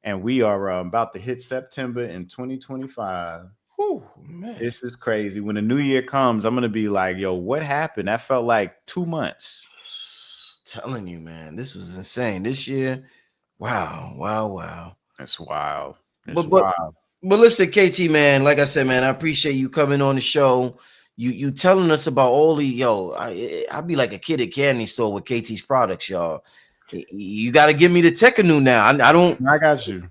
And we are about to hit September in 2025. Whew, man. This is crazy. When the new year comes, I'm gonna be like, yo, what happened? That felt like 2 months. I'm telling you, man, this was insane. This year, wow. That's wild. But listen, KT, man, like I said, man, I appreciate you coming on the show. You telling us about all the I'll be like a kid at candy store with KT's products, y'all. You got to give me the Tekanu now. I don't. I got you.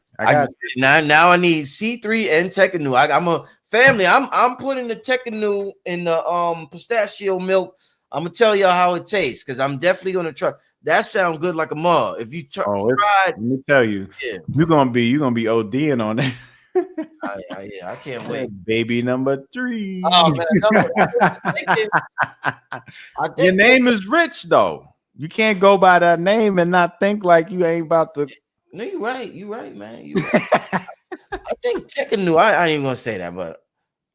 Now I need C3 and Tekanu. I'm a family. I'm putting the Tekanu in the pistachio milk. I'm gonna tell y'all how it tastes because I'm definitely gonna try. That sound good like a mug. If you Let tried, me tell you, yeah, you're gonna be ODing on that. I can't wait. Baby number 3. Oh man, no, I was thinking. I Your think. name is Rich though. You can't go by that name and not think like you ain't about to. No, you're right. You're right, man. You right. I think Tekanu. I ain't even gonna say that, but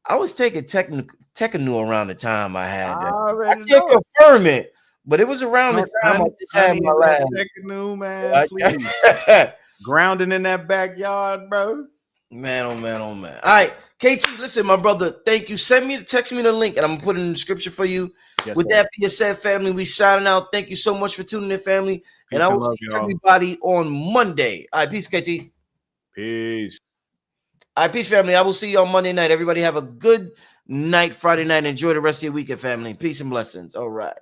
I was taking Tekanu around the time I I had that. I already can't know it. confirm it, but it was around the time I just had Honey my in that last. Tekanu, man, please. Grounding in that backyard, bro. Man, oh man, oh man. All right, KT, listen, my brother, thank you. Text me the link, and I'm gonna put it in the description for you. Yes, With sir. that being said, family, we signing out. Thank you so much for tuning in, family. And Peace I and will love, see y'all. everybody on Monday. All right, peace, KT. Peace. All right, peace, family. I will see you on Monday night. Everybody have a good night, Friday night. Enjoy the rest of your weekend, family. Peace and blessings. All right.